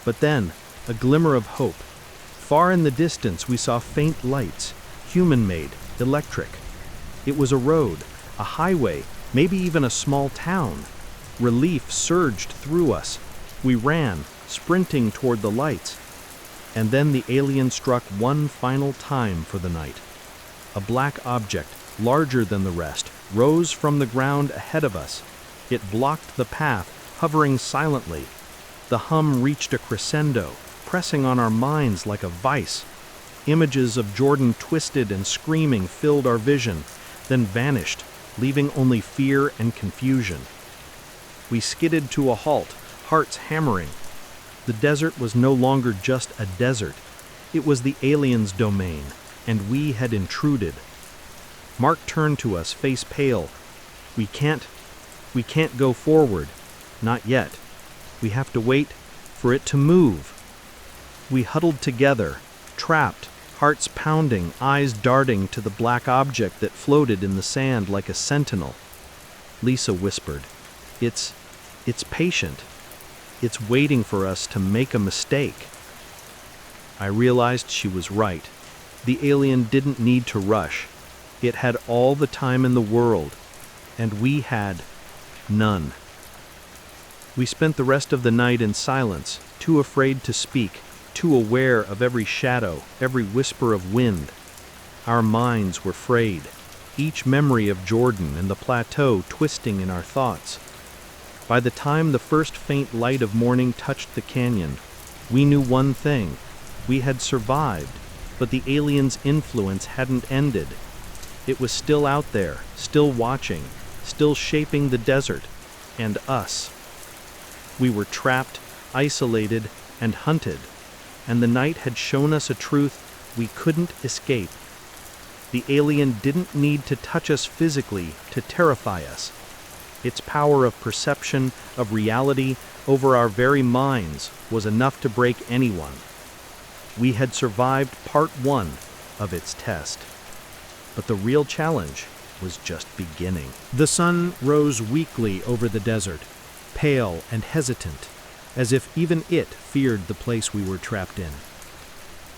[SPEAKER 1] But then, a glimmer of hope. Far in the distance, we saw faint lights, human-made, electric. It was a road, a highway, maybe even a small town. Relief surged through us. We ran, sprinting toward the lights. And then the alien struck one final time for the night. A black object, larger than the rest, rose from the ground ahead of us. It blocked the path, hovering silently. The hum reached a crescendo, pressing on our minds like a vice. Images of Jordan twisted and screaming filled our vision, then vanished, leaving only fear and confusion. We skidded to a halt, hearts hammering. The desert was no longer just a desert. It was the alien's domain, and we had intruded. Mark turned to us, face pale. We can't go forward. Not yet. We have to wait for it to move. We huddled together, trapped, hearts pounding, eyes darting to the black object that floated in the sand like a sentinel. Lisa whispered, It's patient. It's waiting for us to make a mistake." I realized she was right. The alien didn't need to rush. It had all the time in the world, and we had none. We spent the rest of the night in silence, too afraid to speak, too aware of every shadow, every whisper of wind. Our minds were frayed, each memory of Jordan and the plateau twisting in our thoughts. By the time the first faint light of morning touched the canyon, we knew one thing. We had survived, but the alien's influence hadn't ended. It was still out there, still watching, still shaping the desert, and us. We were trapped, isolated, and hunted, and the night had shown us a truth we couldn't escape. The alien didn't need to touch us physically to terrify us. Its power of perception, of reality, over our very minds was enough to break anyone. We had survived part 1 of its test. But the real challenge was just beginning. The sun rose weakly over the desert, pale and hesitant, as if even it feared the place we were trapped in.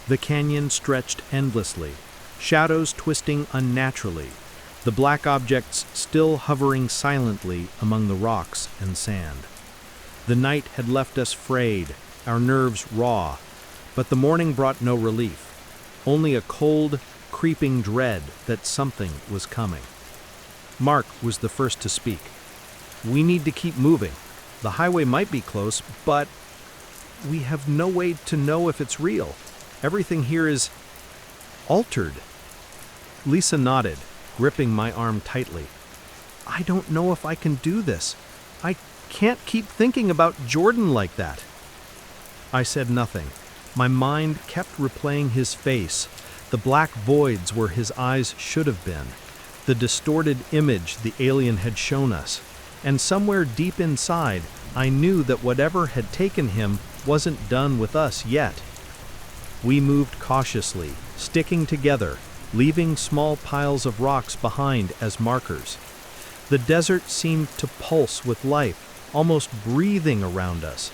[SPEAKER 1] The canyon stretched endlessly, shadows twisting unnaturally, the black objects still hovering silently among the rocks and sand. The night had left us frayed, our nerves raw. But the morning brought no relief, only a cold, creeping dread that something was coming. Mark was the first to speak. "We need to keep moving. The highway might be close, but we have no way to know if it's real. Everything here is altered." Lisa nodded, gripping my arm tightly. "I don't know if I can do this. I can't keep thinking about Jordan like that." I said nothing. My mind kept replaying his face, the black voids where his eyes should have been, the distorted image the alien had shown us. And somewhere deep inside, I knew that whatever had taken him wasn't done with us yet. We moved cautiously, sticking together, leaving small piles of rocks behind as markers. The desert seemed to pulse with life, almost breathing around us.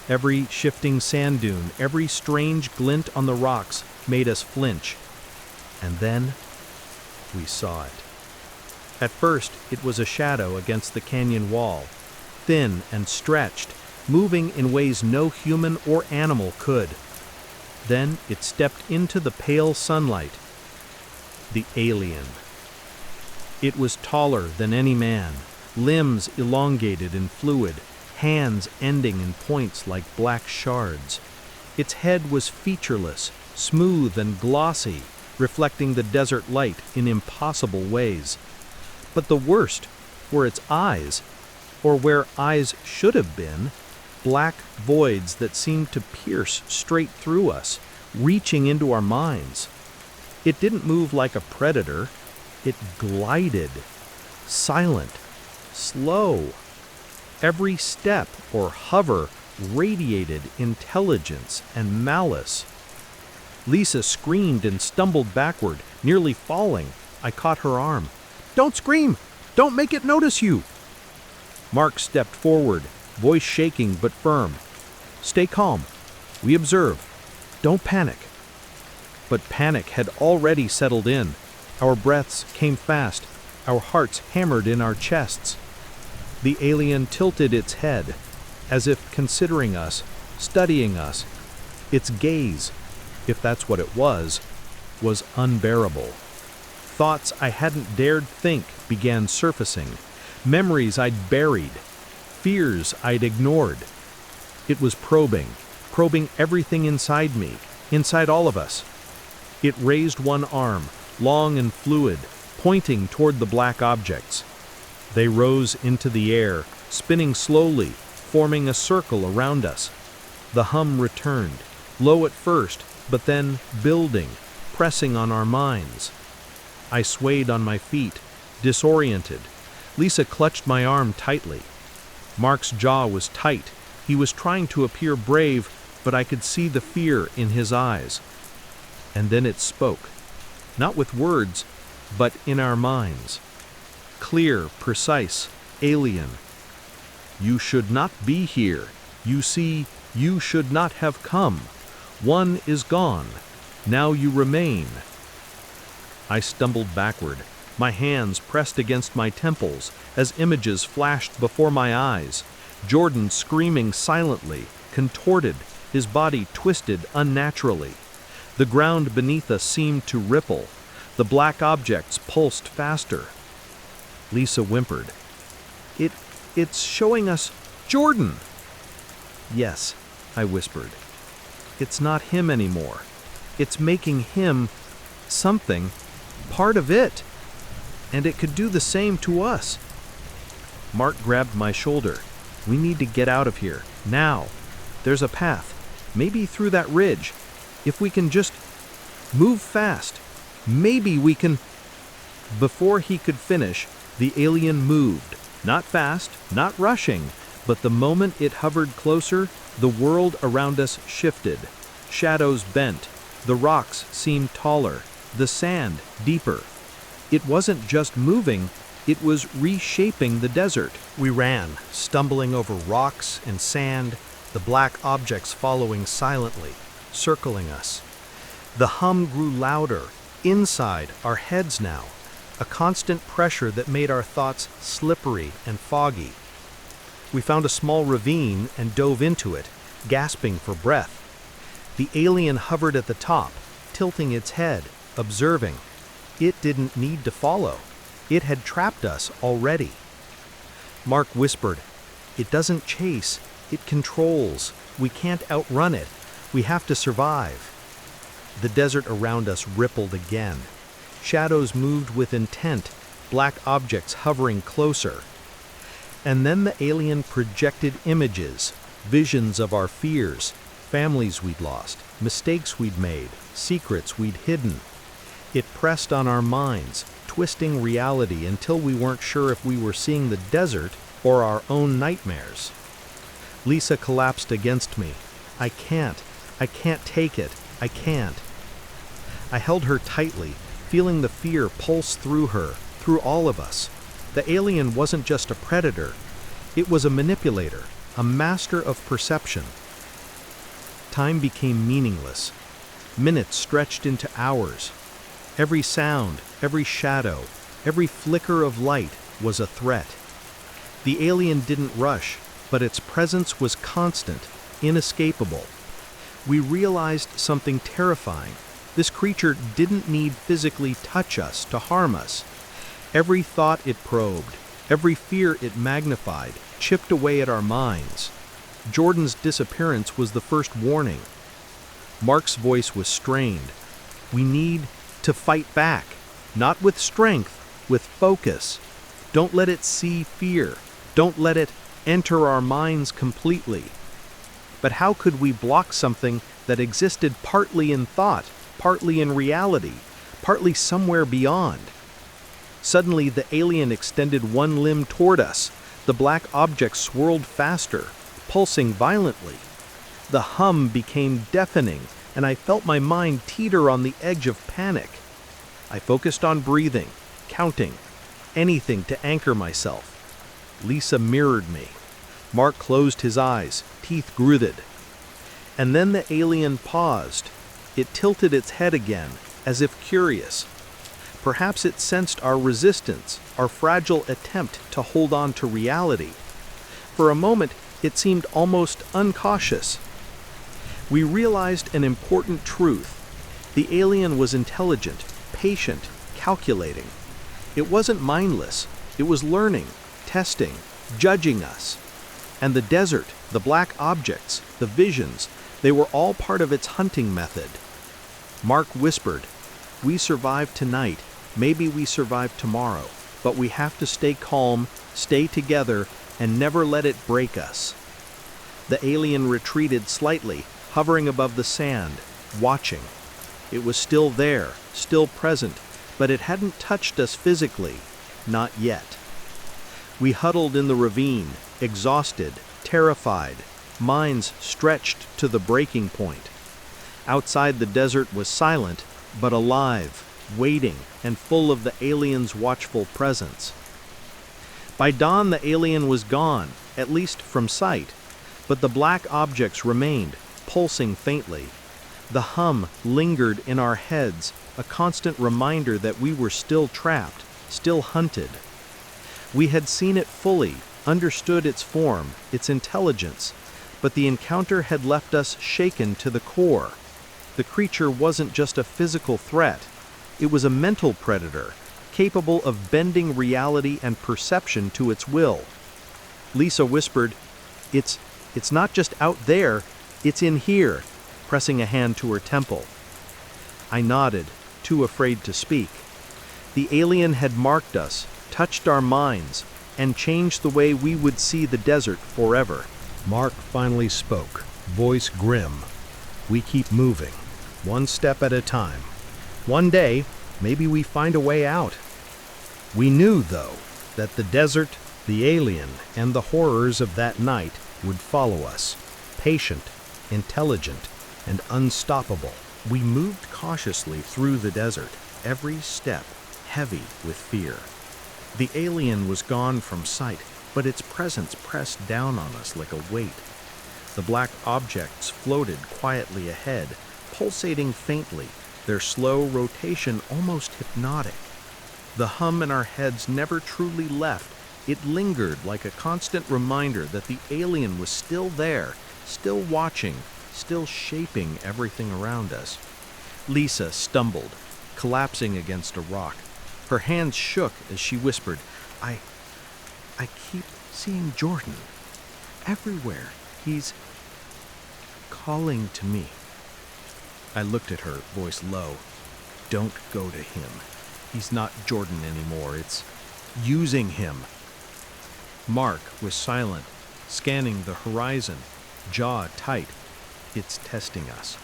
[SPEAKER 1] Every shifting sand dune, every strange glint on the rocks made us flinch. And then we saw it. At first, it was a shadow against the canyon wall, thin and stretched, moving in ways no human or animal could. Then it stepped into the pale sunlight. The alien. It was taller than any man, limbs elongated and fluid, hands ending in points like black shards. Its head was featureless, smooth and glossy, reflecting the desert light in impossible ways. But the worst were its eyes, or where eyes should have been, black voids that seemed to pierce straight through us, reaching into our minds. It didn't move like a predator. It glided, silent, slow. Every step or hover radiated intelligence and malice. Lisa screamed and stumbled backward, nearly falling. I caught her arm. "Don't scream! Don't make it notice you!" Mark stepped forward, voice shaking but firm. "Stay calm. We observe. Don't panic." But panic had already settled in. Our breaths came fast. Our hearts hammered in our chests. The alien tilted its head, as if considering us, studying us. Its gaze, if that's what it was unbearable. Thoughts I hadn't dared think began surfacing, memories I'd buried, fears I'd ignored. It was probing everything inside me, inside all of us. It raised one arm, long and fluid, pointing toward the black objects. They rose into the air, spinning slowly, forming a circle around us. The hum returned, low at first, but then building, pressing on our minds. I swayed on my feet, disoriented. Lisa clutched my arm tightly. Mark's jaw was tight. He was trying to appear brave, but I could see the fear in his eyes. And then it spoke, not with words, but in our minds. Clear, precise, alien. "You should not be here. You see, you should not have come. One is gone. Now you remain." I stumbled backward, my hands pressed against my temples as images flashed before my eyes. Jordan screaming silently, contorted, his body twisted unnaturally. The ground beneath us seemed to ripple. The black objects pulsed faster. Lisa whimpered. It's showing us Jordan." "Yes," I whispered. "It's not him anymore. It's making him something, part of it. And it could do the same to us." Mark grabbed my shoulder. "We need to get out of here, now. There's a path, maybe through that ridge. If we can just move fast, maybe we can—" Before he could finish, the alien moved, not fast, not rushing, but the moment it hovered closer, the world around us shifted. Shadows bent, the rocks seemed taller, the sand deeper. It wasn't just moving, it was reshaping the desert. We ran, stumbling over rocks and sand, the black objects following silently, circling us. The hum grew louder, inside our heads now, a constant pressure that made our thoughts slippery and foggy. We found a small ravine and dove into it, gasping for breath. The alien hovered at the top, tilting its head, observing. It didn't need to follow. It had trapped us already. Mark whispered, "It doesn't chase, it controls. We can't outrun it. We have to survive." The desert around us rippled again. Shadows moved with intent, black objects hovering closer. And then the alien projected images, visions of our fears, families we'd lost, mistakes we'd made, secrets we'd hidden. It pressed on our minds, twisting reality until we weren't sure if we were seeing the desert or our own nightmares. Lisa collapsed against me. I can't take it. I can't." I held her tightly, feeling the fear pulse through her, through all of us. The alien wasn't just a predator. It was a manipulator, a master of perception. Time became meaningless. Minutes stretched into hours. Every sound, every shadow, every flicker of light was a threat. The alien didn't rush, but its presence was constant, inescapable. We realized something terrifying. This creature didn't need physically touch us to harm us. Every thought it probed, every fear it magnified, chipped away at our minds. Jordan's disappearance was the first warning. Mark's voice was strained. We need to fight back, not with strength, with focus. Don't let it see fear. Don't let it enter our minds completely. But how could we block something that existed partly in thought, partly in reality, partly somewhere beyond? Suddenly, the alien extended one limb toward us. The black object swirled faster, pulsing violently. The hum became deafening, and I felt my mind teeter on the edge of panic. I focused on breathing, counting, anything to anchor myself. Lisa mirrored me. Mark closed his eyes, teeth gritted. And then the alien paused. It tilted its head again, as if curious. Perhaps it sensed our resistance, our fragile attempt to hold on to reality. For a moment, it seemed almost uncautious. We realized an important truth. The alien was intelligent, patient, calculating. It wasn't mindless. It was learning, testing, judging us. And the desert, the black objects, the visions, they were all part of its hunting method. Mark whispered, "We survived tonight. Maybe we survive tomorrow, but we have to stay calm, stay together, and never let it break us." The alien retreated slightly, hovering above the sand, watching. It was still there, still present, but it hadn't touched us physically, not yet. We huddled in the ravine, exhausted, terrified, minds stretched to the breaking point. Outside, the desert was silent, but alive, waiting, and full of the alien's watchful presence. By dawn, the alien was gone, at least from sight, but the black objects remained, pulsing faintly. The hum lingered in our heads, a constant reminder that we were still trapped, still hunted. We had seen it fully, understood its form, its intelligence, but the encounter had left us shaken to the core. The creature wasn't just a physical threat. It was a mental predator, capable of bending reality and perception to its will. Lisa whispered, It's not just out there, it's in here," pressing a hand to her temple. I nodded, too afraid to speak. The alien had marked us, touched our minds, and changed the way we would see the desert forever. Mark finally spoke, voice grim. "We keep moving, one step at a time. One day, maybe we find a way out." We knew, though, that the desert, the alien, and the horrors of that night would follow us, patient, intelligent, and unstoppable. We moved cautiously through the desert, every step heavy with fear. The alien was gone from sight, but its presence pressed down on us like a weight. The black objects floated quietly ahead, pulsating faintly, their slow rotation almost hypnotic. The hum in our heads never truly left. It lingered like a constant reminder that the alien was still there, still watching, still shaping everything around us. Lisa stumbled, collapsing against a rock. Her hands shook as she whispered, I keep seeing Jordan. Everywhere. He's calling to me. I looked at her, voice low. Don't go to him. He's not Jordan anymore. It's using him. Mark was silent, scanning the horizon, jaw tight. It's testing us.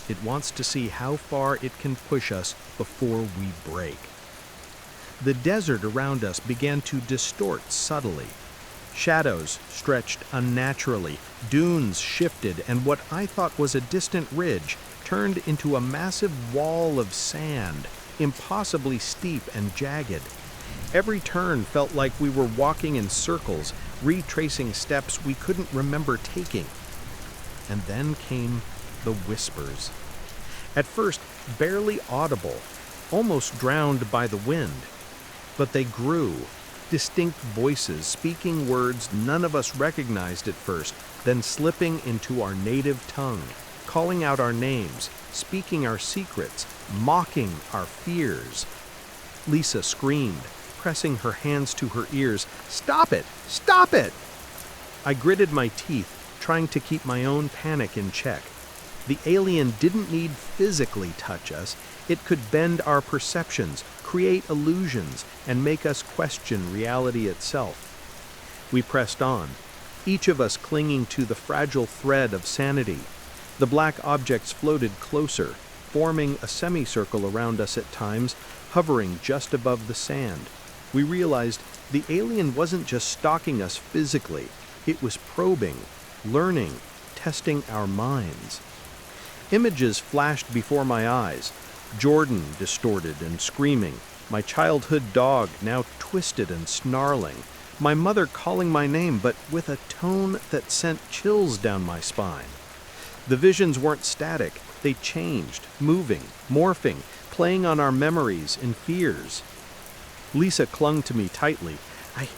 [SPEAKER 1] It wants to see how far it can push us before we break. The desert around us began to distort subtly. Shadows stretched unnaturally, dunes shifted, and what I thought was a distant ridge turned into a massive wall of sand, impossibly steep and jagged. Every turn felt like we were walking in circles, retracing steps we couldn't remember taking. And then came the whispers. At first, barely audible, almost drowned by the wind. But they grew, distinct voices speaking words none of us recognized at first, then slipping into our native tongue, calling out our names, speaking our secrets, mocking our fears. Lisa screamed, pressing her hands to her ears. Stop it! Stop it! I gritted my teeth, trying to keep my own panic in check. The alien didn't need physically touch us. It could bend our perceptions, create illusions, and make us question reality itself. We pressed on, each of us clinging to the fragile thread of sanity. The black objects floated closer, forming a semicircle around us at times, hovering just above the sand. We realized the alien wasn't just stalking us physically, it was probing, learning, testing our minds. Images flashed before my eyes, Jordan distorted and screaming, my childhood dog now twisted and snarling, my mother calling my name but with a tone that sent chills down my spine. The visions weren't static, they changed, moving, morphing, playing on our memories and fears. Lisa clung to me tightly. I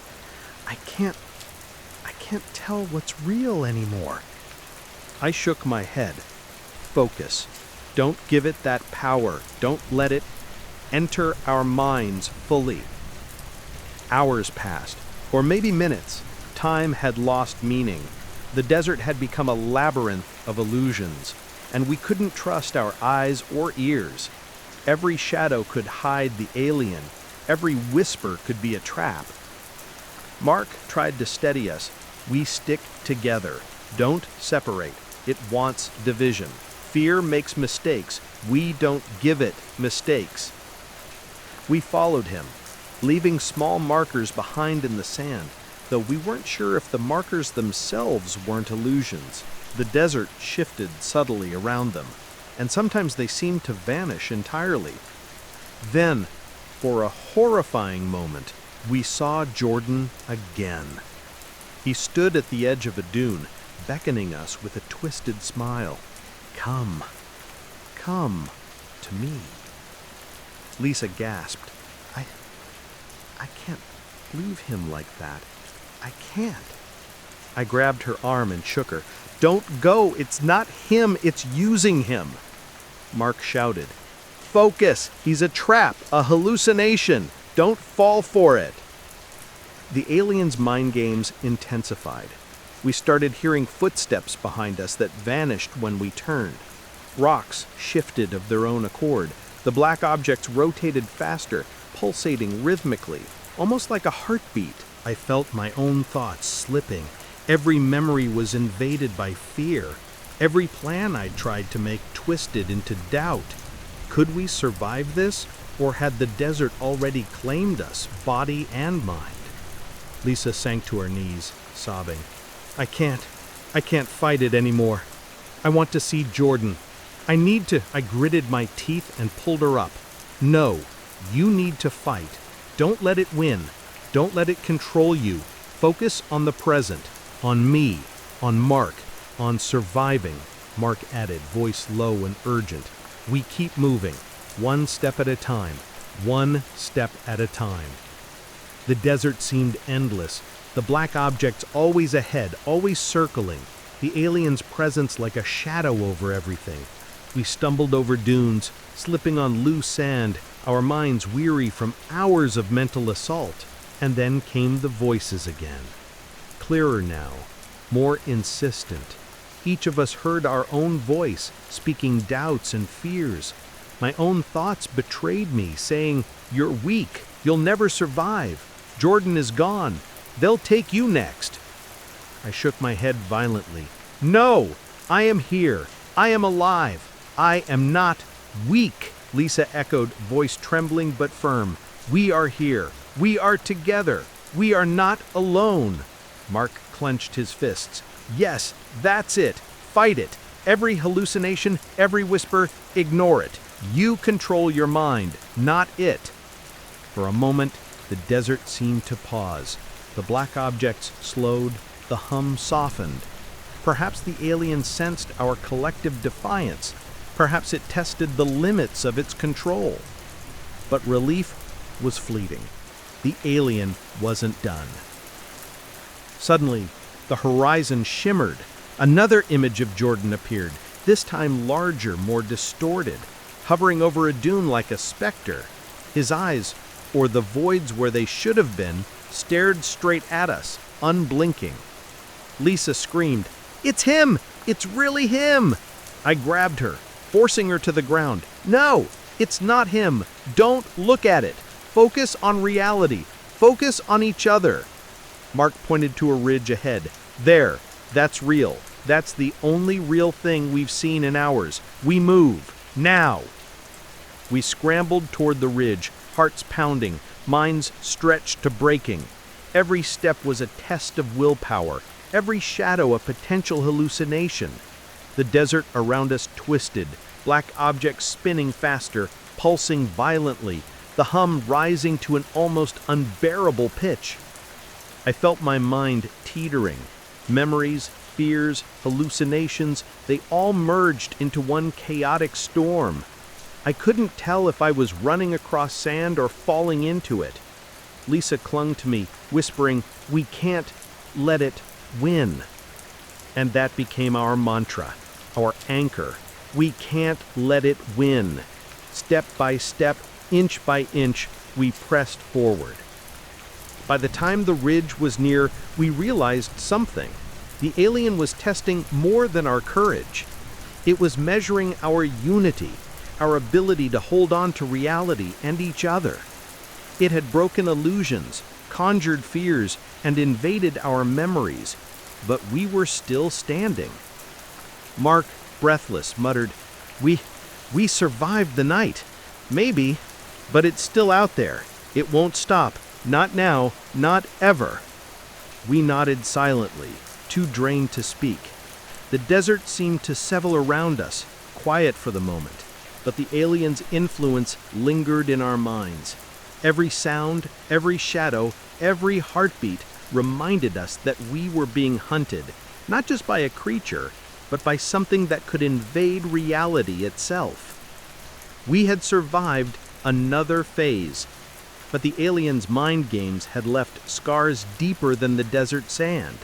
[SPEAKER 1] can't tell what's real anymore. I shook my head. Focus. Don't give it that power. Don't let it enter our minds fully. Hours passed, or maybe minutes. Time had lost meaning. The desert had become a labyrinth of illusions, and we couldn't trust our eyes or ears. Every shadow could hide the alien. Every whisper could be a trap. Mark tried to steady us. We stick together. Don't separate. It wants division. Fear makes mistakes. We don't give it mistakes. We followed him, leaving small markers behind in the sand, though we weren't sure if the markers themselves weren't illusions. The desert shifted subtly around them, and sometimes they seemed to vanish entirely. Then, for a horrifying moment, we saw Jordan again. He stood at the edge of a dune, beckoning us with a twisted smile. Come to me. Lisa gasped. I can't leave him like that. I can't. I grabbed her arm and shook her. Don't go. It's not him. It's using him. Mark shouted. Focus. He's a trap, a hallucination. Don't fall for it. The alien's mind games intensified. We started hearing footsteps behind us that vanished when we turned. Rocks shifted of their own accord. The black objects rotated faster, pulsating rhythmically, almost like a heartbeat. I felt my own thoughts slipping. Every memory was invaded by fear. Every plan I'd tried to make twisted into doubt. Could we survive this, or had the desert already claimed us, body and mind? Lisa sank to her knees, sobbing. I can't fight it anymore. I want to see Jordan. I gritted my teeth and pulled her up. No, you need to fight. Don't let it win. Don't let it control you. Focus on the present, on me, on Mark, on surviving, Mark added, voice low and urgent. We keep moving, one step at a time, one step at a time. The desert seemed endless, the black objects always ahead, always circling. the alien's presence like a shadow over everything. We stumbled over dunes, slipping on loose sand, our minds weary from hours of mental assault. And then came the voices again. Clearer now, more insistent. Each of us heard our own voice, speaking doubts and fears. My own thoughts betrayed me, saying, "You're weak. You'll never survive. Jordan is gone. They'll take you next." I shook my head violently. "No! I am here. I am alive. I am not weak," Lisa echoed, voice trembling but firm. "We are here. We are together. We are not alone." Mark clenched his fists. "Yes, that's it. Fight it. Every hallucination, every whisper, ignore it. You control your mind, not it." For a moment, the desert seemed to pause. The black objects slowed, the hum softened. Perhaps the alien sensed our collective defiance. Perhaps it tested the limits of its control. But relief was fleeting. The alien wasn't done. Suddenly, the horizon shimmered. Another image of Jordan appeared, this time larger, more distorted, hovering over a dune like a specter. His eyes, or the voids where they should have been, stared straight at us, unblinking. Lisa screamed, "It's him! It's really him!" I grabbed her, forcing her to the ground. "No, it's not him. Don't look at it. Focus on reality. Focus on each other." Mark pointed to a ridge ahead. "There, that's real. That's the only real thing we've seen in hours. We move. Now." We scrambled toward the ridge, hearts pounding, minds stretched to breaking. Every step was a test of willpower, every shadow a potential hallucination. The desert around us twisted, black objects spinning faster, pulsing violently, the hum rising to an almost unbearable pitch. I felt my mind teetering. Memories, fears, hallucinations, they all merged into one chaotic storm. I couldn't tell if I was running across sand or falling into it. Lisa clung to me, whispering, "We can't let it win." And that became our mantra, our anchor. We can't let it win. Step by step, inch by inch, we pressed forward. By the time the ridge was near, we realized something. The alien was testing more than our courage. It was measuring our unity, our ability to hold on to reality and each other. It had broken illusions, conjured fears, and invaded our memories, but we were still standing. Mark, breathless, muttered, We survived the night. Maybe, but it's still out there. It won't stop. Not now, not ever." We nodded silently, too drained to speak. The desert seemed to settle around us, quiet for the moment, but the alien's influence lingered in our minds. Every sound, every shadow, every heartbeat reminded us that we were being hunted, not just by a creature, but by something that could invade reality itself. We had survived another phase, but the alien's mind games had left scars deeper than the desert sand.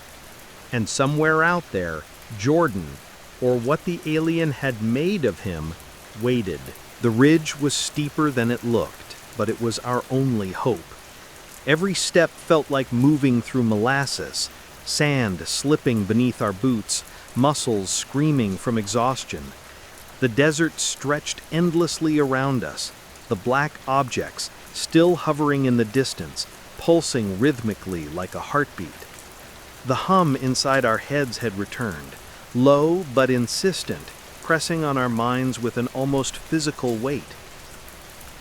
[SPEAKER 1] And somewhere out there, Jordan, or what the alien had made of him, waited. The ridge was steeper than it looked, but it was our only hope. Every step felt like moving through molasses, sand slipping beneath our boots, muscles screaming from exhaustion. The desert stretched endlessly around us, the black objects still hovering in the distance, pulsing rhythmically like a heartbeat. The hum inside our heads had returned, low but insistent, pressing on our minds with an almost physical weight.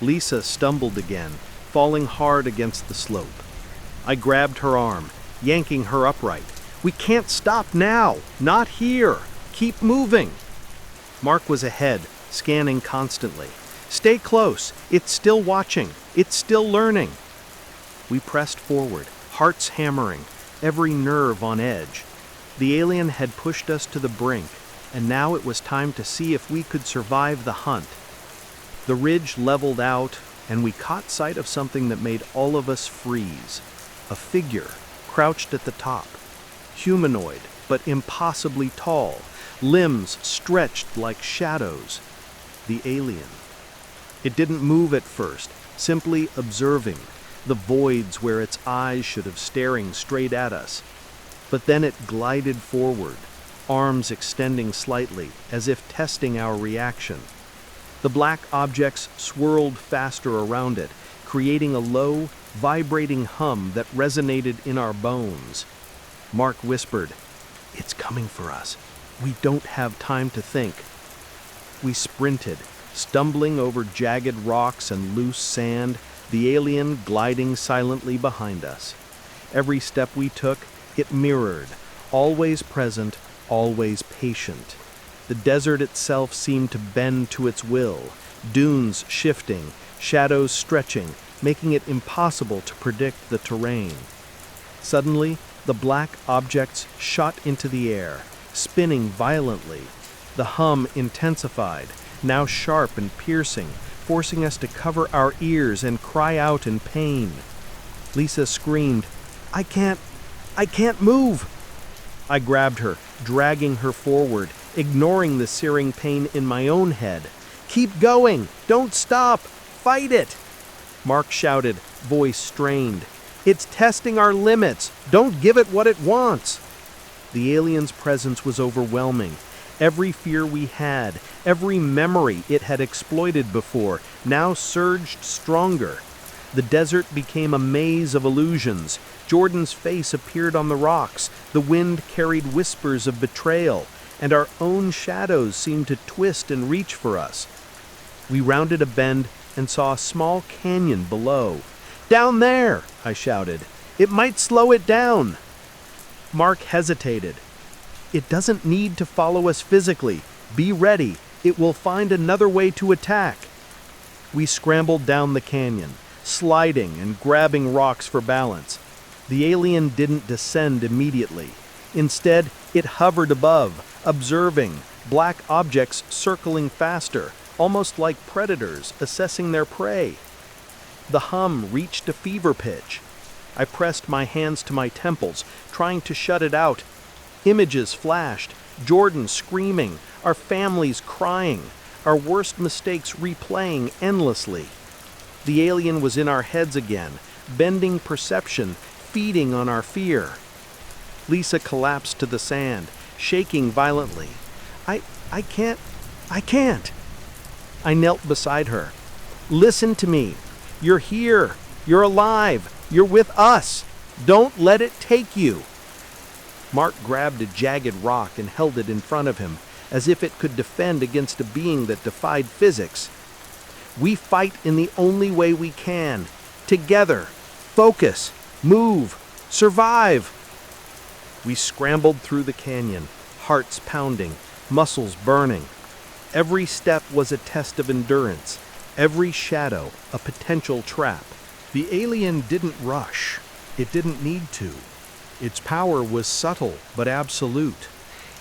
[SPEAKER 1] Lisa stumbled again, falling hard against the slope. I grabbed her arm, yanking her upright. "We can't stop now! Not here! Keep moving!" Mark was ahead, scanning constantly. "Stay close! It's still watching! It's still learning!" We pressed forward, hearts hammering, every nerve on edge. The alien had pushed us to the brink, and now it was time to see if we could survive the hunt. The ridge leveled out, and we caught sight of something that made all of us freeze. A figure, crouched at the top. Humanoid, but impossibly tall, limbs stretched like shadows. The alien. It didn't move at first, simply observing, the voids where its eyes should have staring straight at us. But then it glided forward, arms extending slightly, as if testing our reaction. The black objects swirled faster around it, creating a low, vibrating hum that resonated in our bones. Mark whispered, "It's coming for us. We don't have time to think." We sprinted, stumbling over jagged rocks and loose sand, the alien gliding silently behind us. Every step we took, it mirrored, always present, always patient. The desert itself seemed to bend to its will, dunes shifting, shadows stretching, making it impossible to predict the terrain. Suddenly, the black objects shot into the air, spinning violently. The hum intensified, now sharp and piercing, forcing us to cover our ears and cry out in pain. Lisa screamed, I can't move!" I grabbed her, dragging her forward, ignoring the searing pain in my own head. "Keep going! Don't stop! Fight it!" Mark shouted, voice strained. "It's testing our limits! Don't give it what it wants!" The alien's presence was overwhelming. Every fear we had, every memory it had exploited before, now surged stronger. The desert became a maze of illusions. Jordan's face appeared on the rocks, the wind carried whispers of betrayal, and our own shadows seemed to twist and reach for us. We rounded a bend and saw a small canyon below. "Down there!" I shouted. "It might slow it down." Mark hesitated. "It doesn't need to follow us physically. Be ready. It will find another way to attack." We scrambled down the canyon, sliding and grabbing rocks for balance. The alien didn't descend immediately. Instead, it hovered above, observing, black objects circling faster, almost like predators assessing their prey. The hum reached a fever pitch. I pressed my hands to my temples, trying to shut it out. Images flashed, Jordan screaming, our families crying, our worst mistakes replaying endlessly. The alien was in our heads again, bending perception, feeding on our fear. Lisa collapsed to the sand, shaking violently. I can't. I knelt beside her. "Listen to me. You're here. You're alive. You're with us. Don't let it take you." Mark grabbed a jagged rock and held it in front of him, as if it could defend against a being that defied physics. "We fight in the only way we can. Together. Focus. Move. Survive." We scrambled through the canyon, hearts pounding, muscles burning. Every step was a test of endurance, every shadow a potential trap. The alien didn't rush. It didn't need to. Its power was subtle but absolute.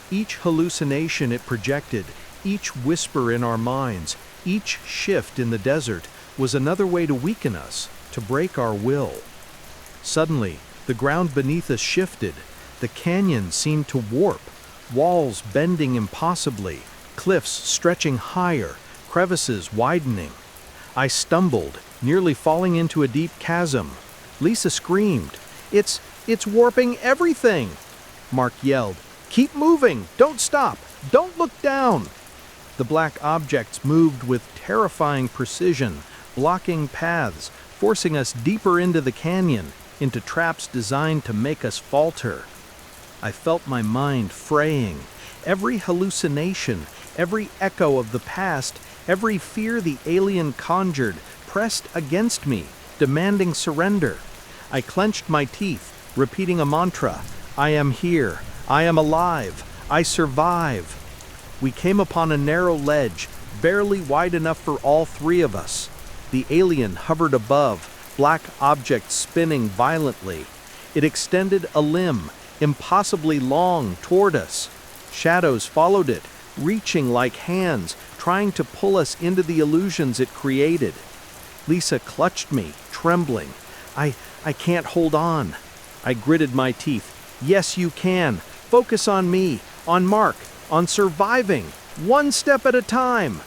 [SPEAKER 1] Each hallucination it projected, each whisper in our minds, each shift in the desert was another way to weaken us, to break our will. Suddenly, the ground beneath us shifted. The canyon seemed to warp, walls bending impossibly, cliffs stretching higher, crevices widening. I stumbled, nearly falling into a deep chasm. Lisa screamed, It's warping everything!" Mark yelled, "Keep moving! Don't stop! Don't look down!" The black objects moved with terrifying precision, blocking paths, forcing us deeper into the canyon, into traps designed to make us falter. I felt my mind fraying. Every hallucination, every echo of the past, every fear the alien conjured, pressed against me, demanding surrender. I clenched my teeth, repeating a mantra, "I am here, I am alive, I survive." We came upon a narrow ledge, barely wide enough for all three of us. The alien hovered above, black object spinning violently. It extended a limb, impossibly long, toward us. Shadows followed it, reaching like hands, trying to pull us into the illusions it created. Lisa clutched me, trembling. I can't hold on." I gritted my teeth. "Yes, you can. Focus on me, on Mark, on surviving, one step at a time.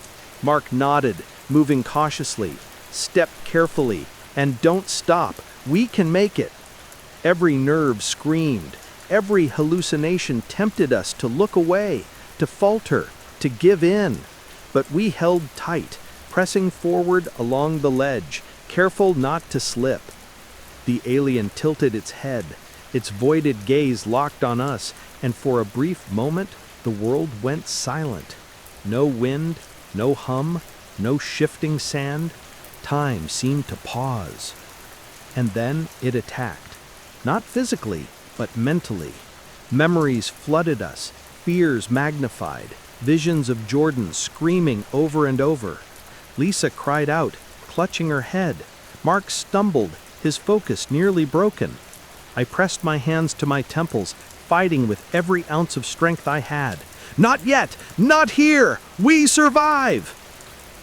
[SPEAKER 1] Mark nodded, moving cautiously. Step carefully, and don't stop. We can make it. Every nerve screamed. Every hallucination tempted us to look away, to falter, to give in. But we held tight, pressing forward along the ledge, careful not to slip. The alien tilted its head, its voided gaze locked on us, and for a brief moment, the world went silent. No wind, no hum, no shifting sand. Time seemed to pause. And then it attacked. Not physically, but mentally. Memories flooded us, fears magnified, visions of Jordan screaming over and over. Lisa cried out, clutching her head. Mark stumbled, his focus nearly broken. I pressed my hands to my temples, fighting with every ounce of strength I had. Not yet! Not here! We survive!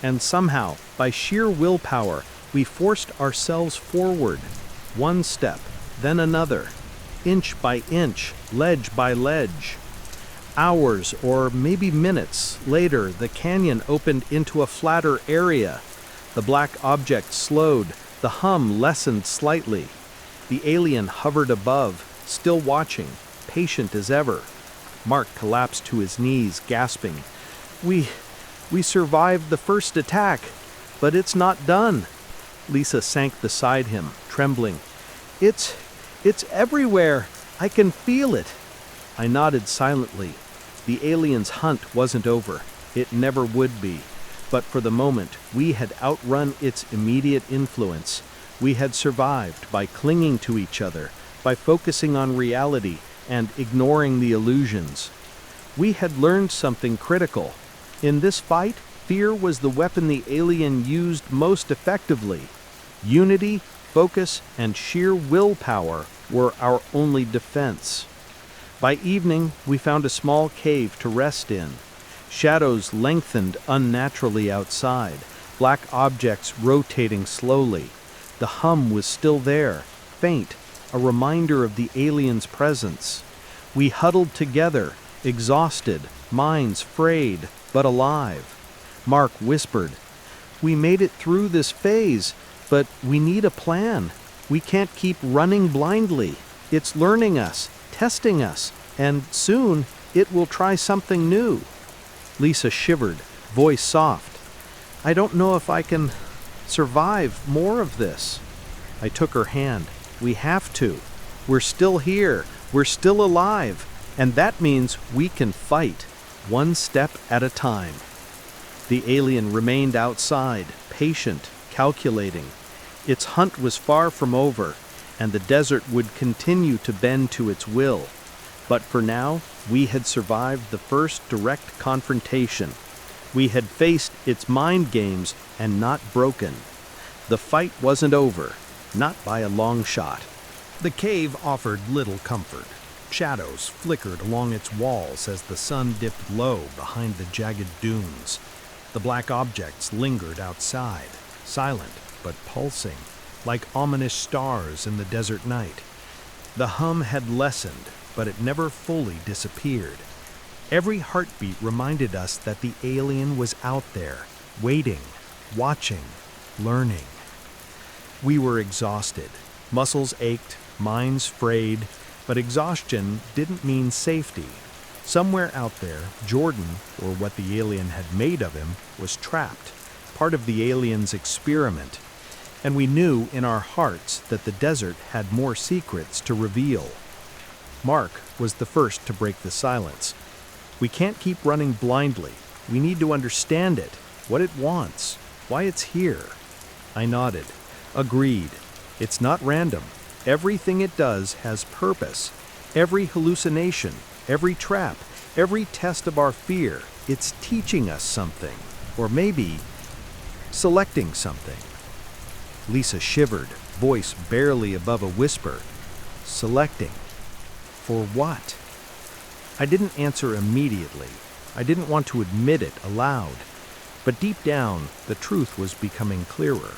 [SPEAKER 1] And somehow, by sheer willpower, we forced ourselves forward. One step, then another. Inch by inch, ledge by ledge. Hours, or maybe minutes, later, the canyon opened into a flatter area. The black object slowed, the hum lessened slightly. The alien hovered above, still watching, patient as ever. Mark collapsed to his knees, gasping. We survived the first attack, but it's not done. Lisa sank beside him, trembling. It's everywhere. I can feel it. I nodded silently. The alien's hunt wasn't over. It never would be. But for the moment, we had outrun its immediate influence. We had survived by clinging to each other, by focusing on reality and ignoring the illusions. We had learned something critical. In this fight, fear was the weapon the alien used most effectively. Unity, focus, and sheer willpower were our only defense. By evening, we found a small cave to rest in. Shadows lengthened unnaturally outside, black objects rotating slowly. The hum was still there, faint, a reminder of the alien's presence. We huddled together, exhausted, minds frayed, but alive. Mark whispered, "We made it through this phase, but we need a plan. We can't keep running blindly. It's learning us, testing us, and soon it will try something new." Lisa shivered, voice soft. "I don't know if I can survive more of this." I took her hand. "We have to. We're still here. We're still alive. And that means we can fight, one step at a time." The alien remained outside, patient, calculating. Its hunt was far from over, and the desert would continue to bend to its will. But for now, we had survived the first direct confrontation. We had faced its mind games and not broken. The fight wasn't over, not by a long shot. The cave offered little comfort. Shadows flickered along its walls as the sun dipped low behind the jagged dunes. The black objects lingered outside, silent but pulsing, like ominous stars in the desert night. The hum had lessened, but it never fully disappeared. Every heartbeat reminded us that the alien was out there, waiting, watching, learning. We were exhausted. Muscles ached, minds frayed, but exhaustion didn't mean safety. Somewhere out there, Jordan, or what the alien had made of him, was trapped, part of the alien's experiment. And we knew in our hearts that the desert had more secrets to reveal. Mark was the first to break the silence. "We can't keep running blindly. We need to understand it, what it wants, why it's here." I nodded. "Agreed. It's not random. Everything it does has purpose. Every hallucination, every trap, every test of our fear, it's teaching us something. Or maybe selecting something." Lisa shivered, voice barely above a whisper. "Selecting. For what?" I didn't answer immediately. I didn't want to admit it aloud. But deep down, the truth was becoming clearer.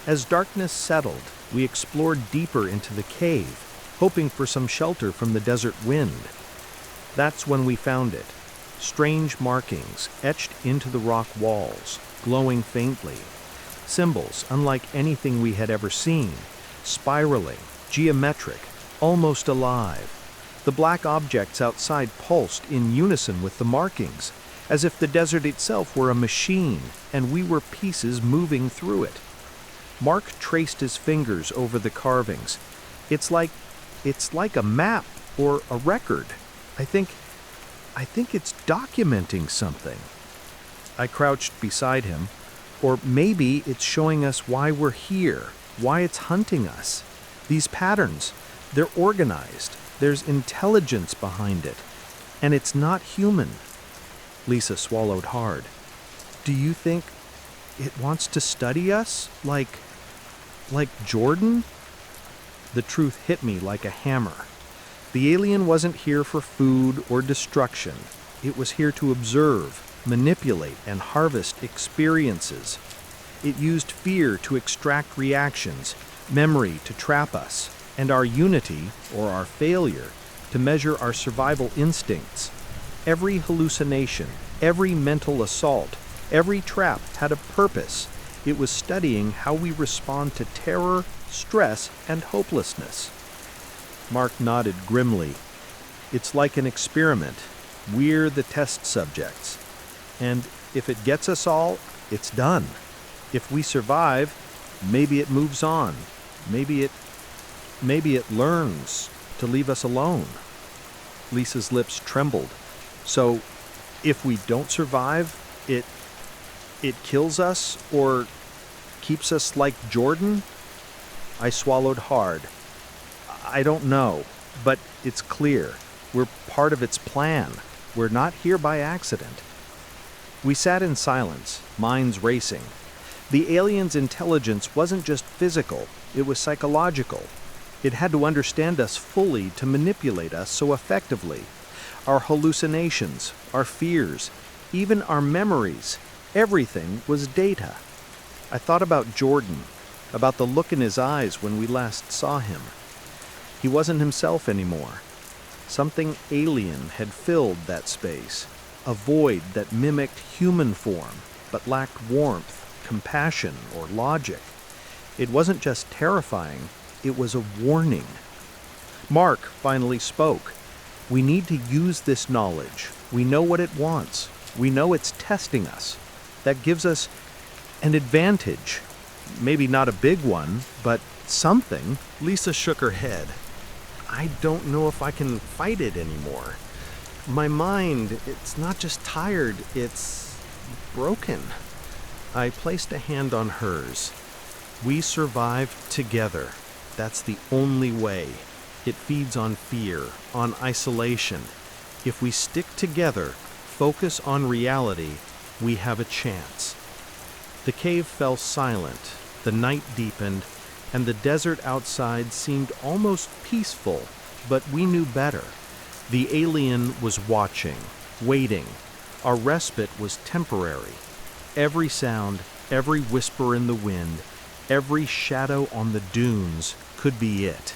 [SPEAKER 1] As darkness settled, we explored deeper into the cave, hoping for some shelter from the desert wind. That's when we found it. Strange markings etched into the rock walls, glowing faintly. Symbols unlike anything we had ever seen, spiraling, geometric, almost alive. The black objects outside pulsed in unison with the markings, as if the desert itself were a machine and we were pieces moving through it. Mark traced his fingers over the carvings. It's like a map or a record. I think it's documenting something. I crouched beside him. Or maybe it's showing us why we're here, why it's hunting us. These patterns, they're organized. There's intelligence behind it. And it's not human. Lisa swallowed hard. Do you think it wants to study us? Like Jordan? The truth hit me like a hammer. The alien wasn't here for food or destruction. It was here to observe, manipulate, and harvest experiences. It used fear to extract reactions, memory to trap us, and our unity, or our failure, to measure our survival instincts. Every hallucination, every mental assault, every trap had a purpose. It was studying how we respond to terror, stress, and hopelessness. Mark nodded grimly. It's like an experiment. We're the test subjects. And if it gets us all, it's done. If we survive, maybe it moves on. Maybe it learns to leave us alone. Lisa's lips trembled. So, if we don't survive, it kills us or keeps us like Jordan? I swallowed hard. I don't know, but it's clear. We're part of its plan. We're not here by accident. We sat in silence, minds racing. The alien's intelligence wasn't just physical, it was psychological. It had to understand us fully to manipulate us so effectively. Our hallucinations, our fears, even our memories, everything was data. I thought about Jordan, about the look in his eyes when we last saw him. He wasn't himself anymore. Something alien had filled that space, a void that mimicked human form, but lacked warmth, compassion, or logic. It wasn't just terrifying, it was a warning. Mark finally spoke. We need to use this knowledge. We know what it wants. We know it's testing us. That gives us an advantage. Maybe not a big one, but something. Lisa shook her head. I don't know if I can fight it anymore. My mind, it's not just tired, it's broken. I placed a hand on hers. We survive together. That's the only way. It feeds on fear, on isolation. If we stick together, focus on reality, we have a chance. The cave fell silent, the night deepened, and the desert outside seemed almost peaceful, but we knew better. The alien was watching, waiting. Our respite was temporary. Every sound, every whisper in the wind, every shadow on the dunes could be it.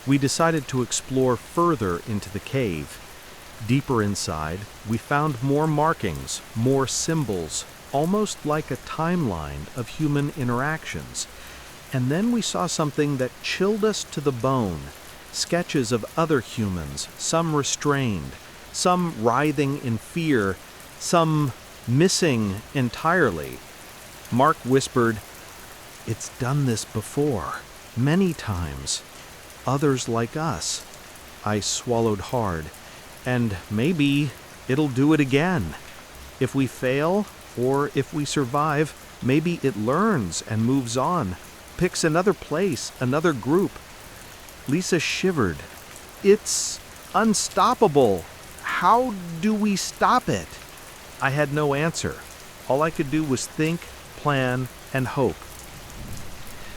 [SPEAKER 1] We decided to explore further into the cave. Deeper inside, we found more markings, more symbols, almost like a timeline of human interactions. And then we saw something that chilled us to the bone. Sketches of other humans, some restrained, some writhing in fear, some missing entirely. Mark whispered, "It's done this before, many times. Others like us." I swallowed hard. And maybe it'll do it again. If we fail, or if we survive, maybe it learns and moves on, picks another place, another group. Lisa shivered. It's unstoppable. How do we stop it? I had no answer. All I could do was think, plan, and hope.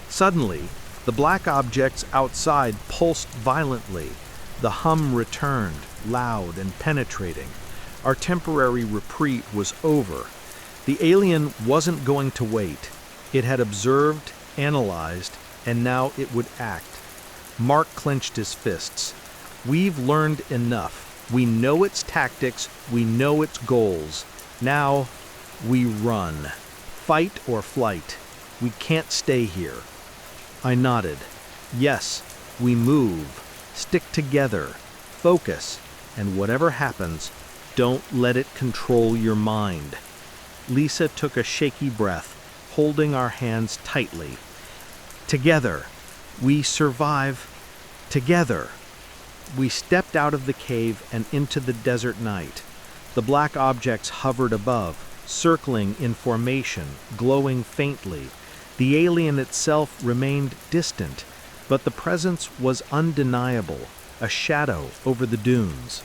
[SPEAKER 1] Suddenly, the black objects outside pulsed violently. The hum returned, loud and penetrating. Our temporary reprieve was over. The alien wasn't going to wait. It had observed, analyzed, and now it would act. Mark clenched his fists. We've learned enough. We know its tactics, we know its goals. Now, we run. Fight or flight. We can't stay here. I nodded. Yes, we move. Stick together. Focus. And whatever happens, don't let it control your mind. Lisa took a shaky breath, holding our hands tightly. Together. We survive. Together. We stepped out of the cave and into the desert night. The black objects hovered above, circling in formation, glowing faintly. The alien itself remained distant, but the presence was undeniable, a shadow over the dunes.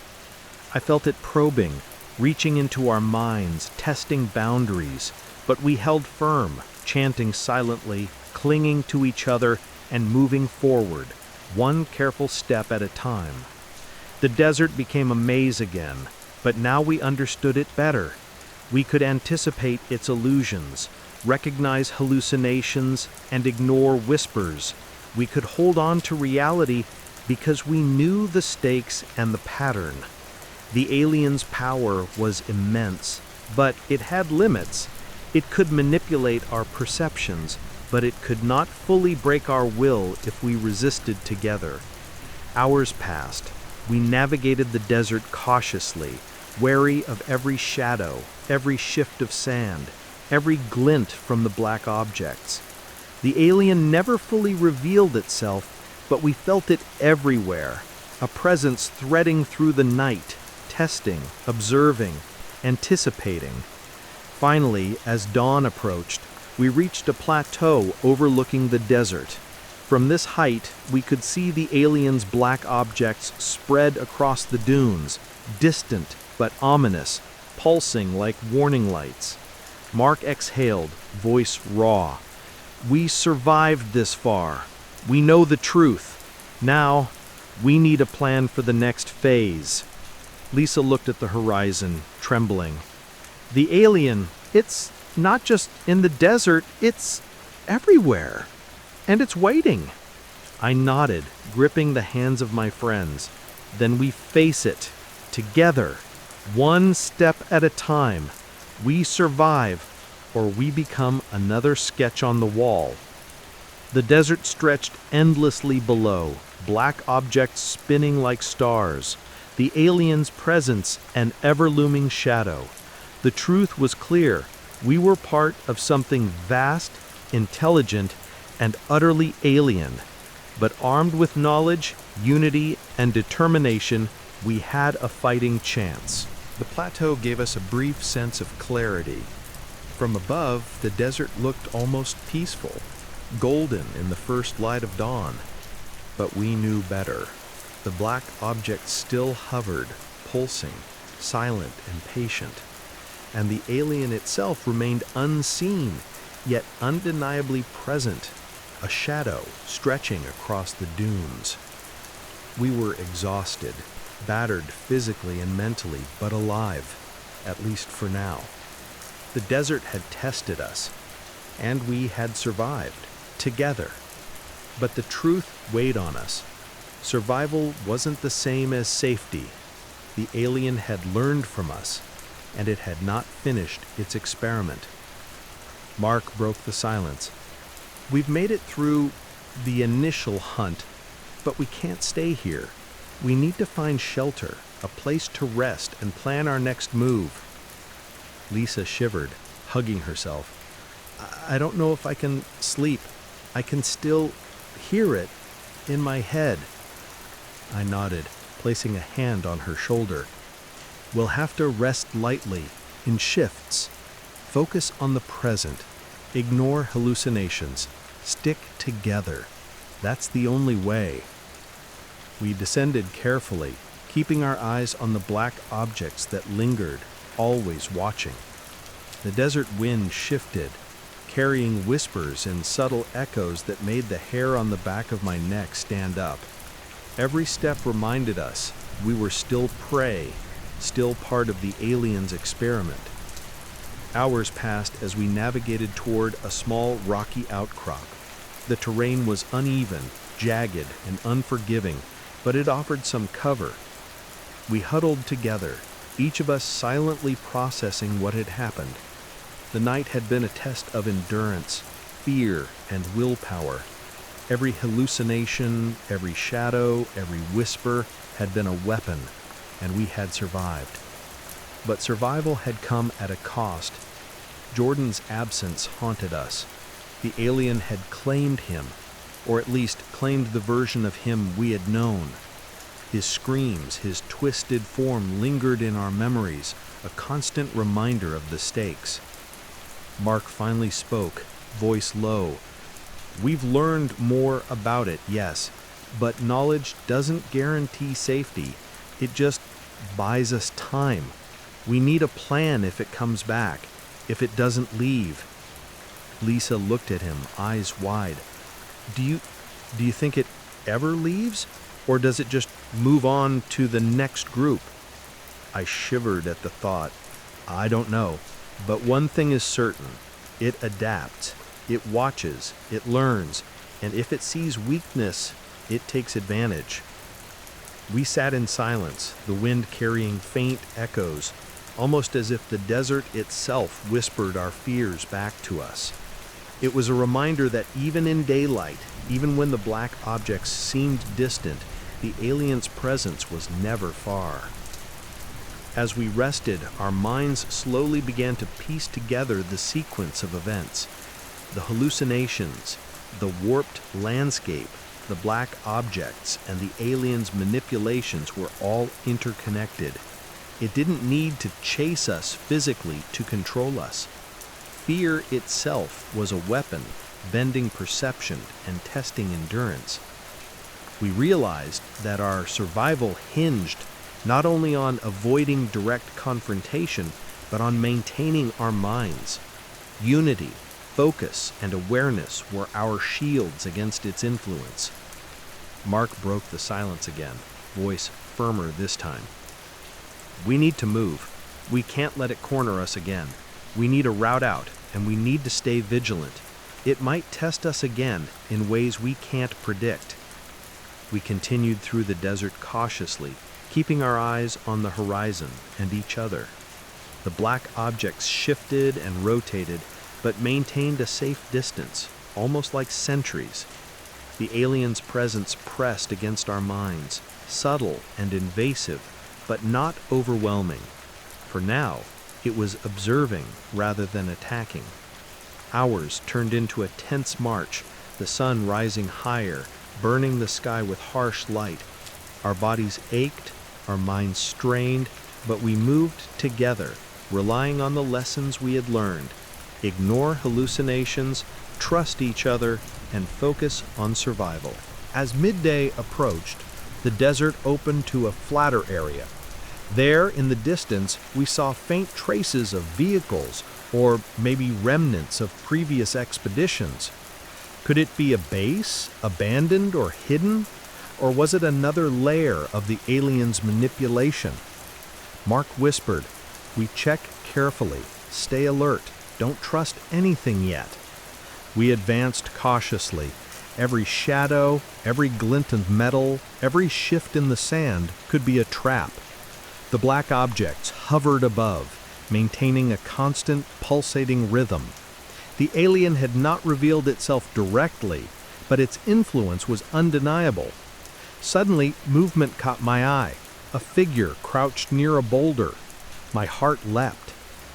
[SPEAKER 1] I felt it probing, reaching into our minds, testing boundaries, but we held firm, chanting silently, clinging to each other, and moving forward, one careful step at a time. The desert became a maze again, but now we understood it better. We could anticipate its illusions, recognize hallucinations, and ignore whispers. We could hold on to reality because we knew the stakes and the pattern. The alien's power was immense, but it had limits. It could manipulate our perceptions, but it could not fully break our will if we resisted together. Hours passed. We navigated the desert cautiously, wary of every shadow, every shift of sand, every glint from the black objects. The alien never fully revealed itself, but we felt it everywhere, a presence threading through the night, testing, observing, anticipating. Finally, as dawn approached, we reached a plateau overlooking the desert. From this height, we could see the alien's black objects spread across the dunes, distant but ominous, pulsing like warning lights. Mark exhaled, voice raw. We survived this far. We know the truth. Now, we need a plan for the next phase. Lisa looked at the horizon, trembling. The alien, it's not just in the desert, it's everywhere. And it's waiting. I nodded, gripping the hands of my friends. Then we face it, together, one step at a time. We survive, or we become another sketch on the wall. The desert stretched endlessly below, black objects spinning like stars, the alien's presence an ever-looming shadow. The truth was clear. We were part of something vast, intelligent, and utterly alien. But armed with knowledge, unity, and determination, we had a fighting chance. The plateau gave us a brief sense of clarity. From above, the desert looked almost peaceful, golden in the first light of dawn. But we knew better. The black object still hovered, pulsing, silent and patient. And the alien itself remained unseen, yet undeniably present, a shadow stretching across the dunes. We were exhausted, battered physically and mentally, but alive, at least for now. The desert had tested us, and we had survived, together. But the truth weighed on us. Survival wasn't the same as safety. The alien had learned from us, and it had not finished its experiment. Mark broke the silence. We've made it through the initial hunt, but we can't stay here. We need to find shelter, a place to rest, and plan our next move. Lisa shivered, hugging herself. I don't know if I can sleep. I can still hear it in my head. I nodded, placing a hand on her shoulder. We'll have to rest lightly, in shifts. Focus on the present. Ignore hallucinations. Stick together. That's the only way. We descended carefully, keeping our eyes on the black objects that lingered, always watching. The desert wind shifted, carrying whispers and subtle echoes that made the hair on the back of my neck stand up. Every step reminded us we were still prey, still part of the alien's experiment. Hours passed as we navigated toward a small rocky outcrop. The terrain was uneven, jagged, and unforgiving, but it offered some cover. We huddled together, each of us silently processing what had happened. The night had been a test of endurance, fear, and willpower. Every hallucination, every shadow, every whisper had been a weapon, and we had survived. But survival had come at a cost. Jordan's absence haunted us. The alien had claimed him, or at least claimed the version of him we had known. His screams, his twisted form lingered in our memories, a constant reminder of the stakes. Mark finally spoke, voice low. "We've learned more about it, yes, but knowledge doesn't guarantee safety. It just buys us time. We need a plan if it comes back, if it doesn't leave." Lisa looked at him, eyes wide. Do you think it ever leaves? Or does it just move on to the next group?" I shivered at the thought. I don't know, but one thing is certain. It adapts, it watches, it learns, and if it sees weakness, it takes advantage. We sat in silence, the wind carrying faint echoes, almost as if the desert itself whispered our fears back to us. It was a reminder that even in daylight, even when the black objects seemed distant, the alien's presence was never far. As we rested, our minds slowly began to piece together the sequence of events. The hallucinations, the warped landscape, the black objects, and the alien's manipulations were all interconnected. It didn't need to chase us physically to control us. Fear itself was a weapon, bending perception and testing endurance. We realized that our survival hinged not only on avoiding direct confrontation, but on maintaining our minds. Unity, focus, and awareness were our shields against its influence. Mark broke the silence again, voice firmer this time. "We need to move. We can't let it corner us again. We need a route out, and we need to stay vigilant. It might test us again in ways we can't predict." We continued through the desert cautiously, keeping our eyes on the horizon and each other. The black objects shifted and rotated, but maintained a safe distance, almost like sentries. The alien's presence pressed against our minds, subtle and invasive, but not overwhelming. For now, it was observing rather than attacking. Hours turned into a tense march, the sun rising higher, burning the sky with harsh light. Our bodies ached, our minds strained, but we moved together, relying on the lessons we had learned. Ignore hallucinations, trust each other, and focus on survival. As midday approached, the desert opened to a flatter area. There, in the distance, we saw faint traces of vehicles, or maybe remnants of previous expeditions. Could it be a base, abandoned or hidden? Or was it another layer of the alien's manipulation? Mark whispered, "We check carefully, stay alert, don't trust anything yet." We advanced cautiously. Every shadow, every glint of metal, every shift in the sand could be a trap. The black objects hovered above, maintaining a constant, pulsating rhythm. The alien had not revealed itself directly, but its influence was undeniable. Suddenly, movement caught my eye. A figure crouched near a boulder. My heart leapt.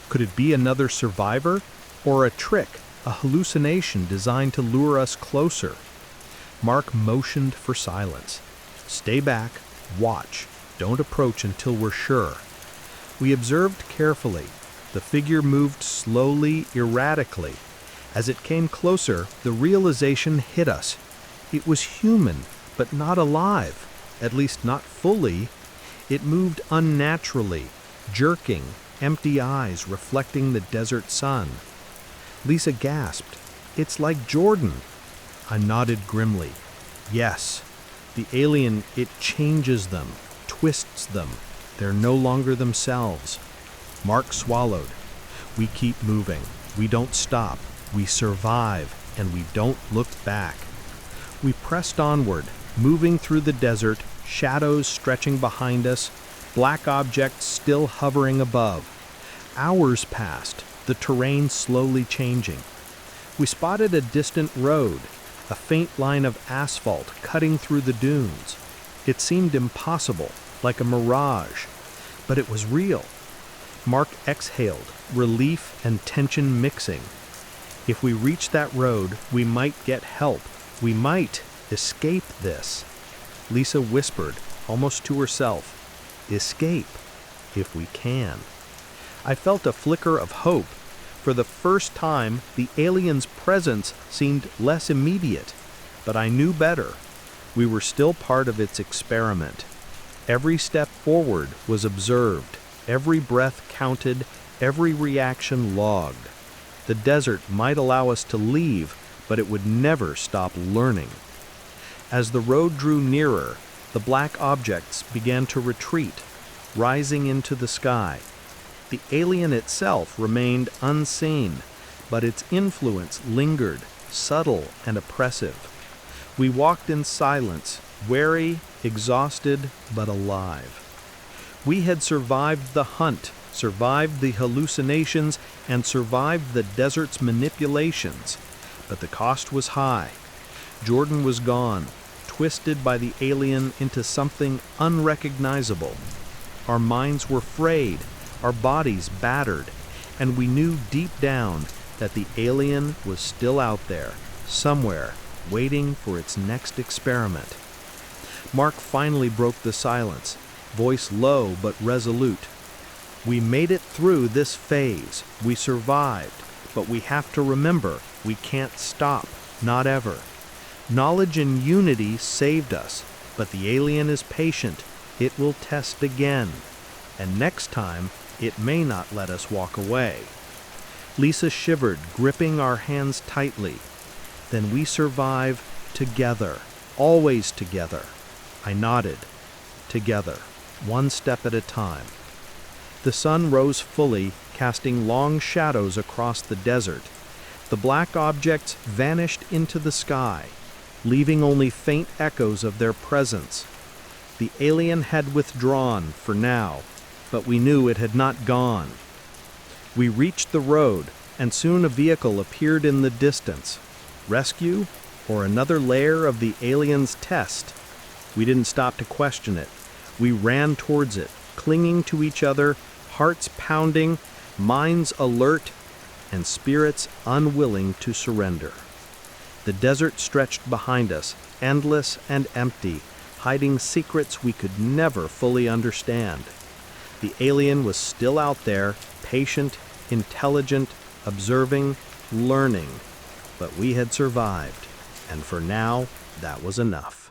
[SPEAKER 1] Could it be another survivor? Or a trick, a hallucination designed to lure us closer? Mark motioned for silence. "Stay back, watch. Don't approach until we're sure." We observed carefully. The figure moved slowly, erratically. As it came closer, the realization hit us. It was human, but not alive, at least not fully. It moved unnaturally, jerking, empty eyes reflecting the desert sun. Lisa gasped, "It's like Jordan." I nodded grimly. "Yes, the alien, it changes them, twists them. They're no longer themselves." Mark swallowed. "We keep moving. We don't stop. We survive, and we don't look back." We pressed onward, moving through the desert, shadows stretching behind us, black objects still hovering above. Hours passed, the terrain slowly changing. We spotted a distant road, a faint line of asphalt cutting through the dunes. It seemed impossible, like a mirage, but it was real. Mark exhaled, relief and tension mixing. If we reached that road, we might get help. We might escape this. Lisa whispered, almost to herself, "Escape, if we can." I felt a flicker of hope. For the first time, the alien's presence seemed less immediate, but I knew better. We were still part of its experiment. Every step forward was observed, every breath counted, every reaction logged. The desert might allow us to leave, but it would never stop learning. As the road drew nearer, the black objects began to retreat, rising into the sky. The alien itself remained unseen, but its influence lingered, subtle and oppressive. We walked in silence, wary, exhausted, but alive. We had survived the hunt, survived the hallucinations, and survived the desert's manipulations. But the cost was high. Jordan was gone, twisted by the alien into something unrecognizable. Our minds were frayed, our bodies battered, and we knew deep down that the alien was still out there, somewhere, waiting for its next experiment. Mark finally broke the silence, voice low but resolute. "We made it through this phase. We survived. But we have to remember, we can't stop. Not ever. Knowledge and unity saved us, but the alien is patient. It will test again. And next time, it may not let us walk away." Lisa shivered, gripping our hands tightly. "Then we survive together, always together." I nodded. Together, one step at a time. The sun rose fully, casting long shadows across the desert. The black objects vanished into the sky, leaving only faint echoes of their presence. The alien had withdrawn for now, but we knew it had not gone. We reached the road, and soon a vehicle appeared in the distance. Rescue, or another layer of the alien's test? We didn't stop to question it. We ran towards it, clinging to each other, hearts pounding, minds alert, and spirits unwilling to surrender. The desert stretched behind us, endless and empty, hiding secrets we could never fully understand. The alien was still out there, patient, intelligent, observing, learning. But we had survived, and for now, that was enough.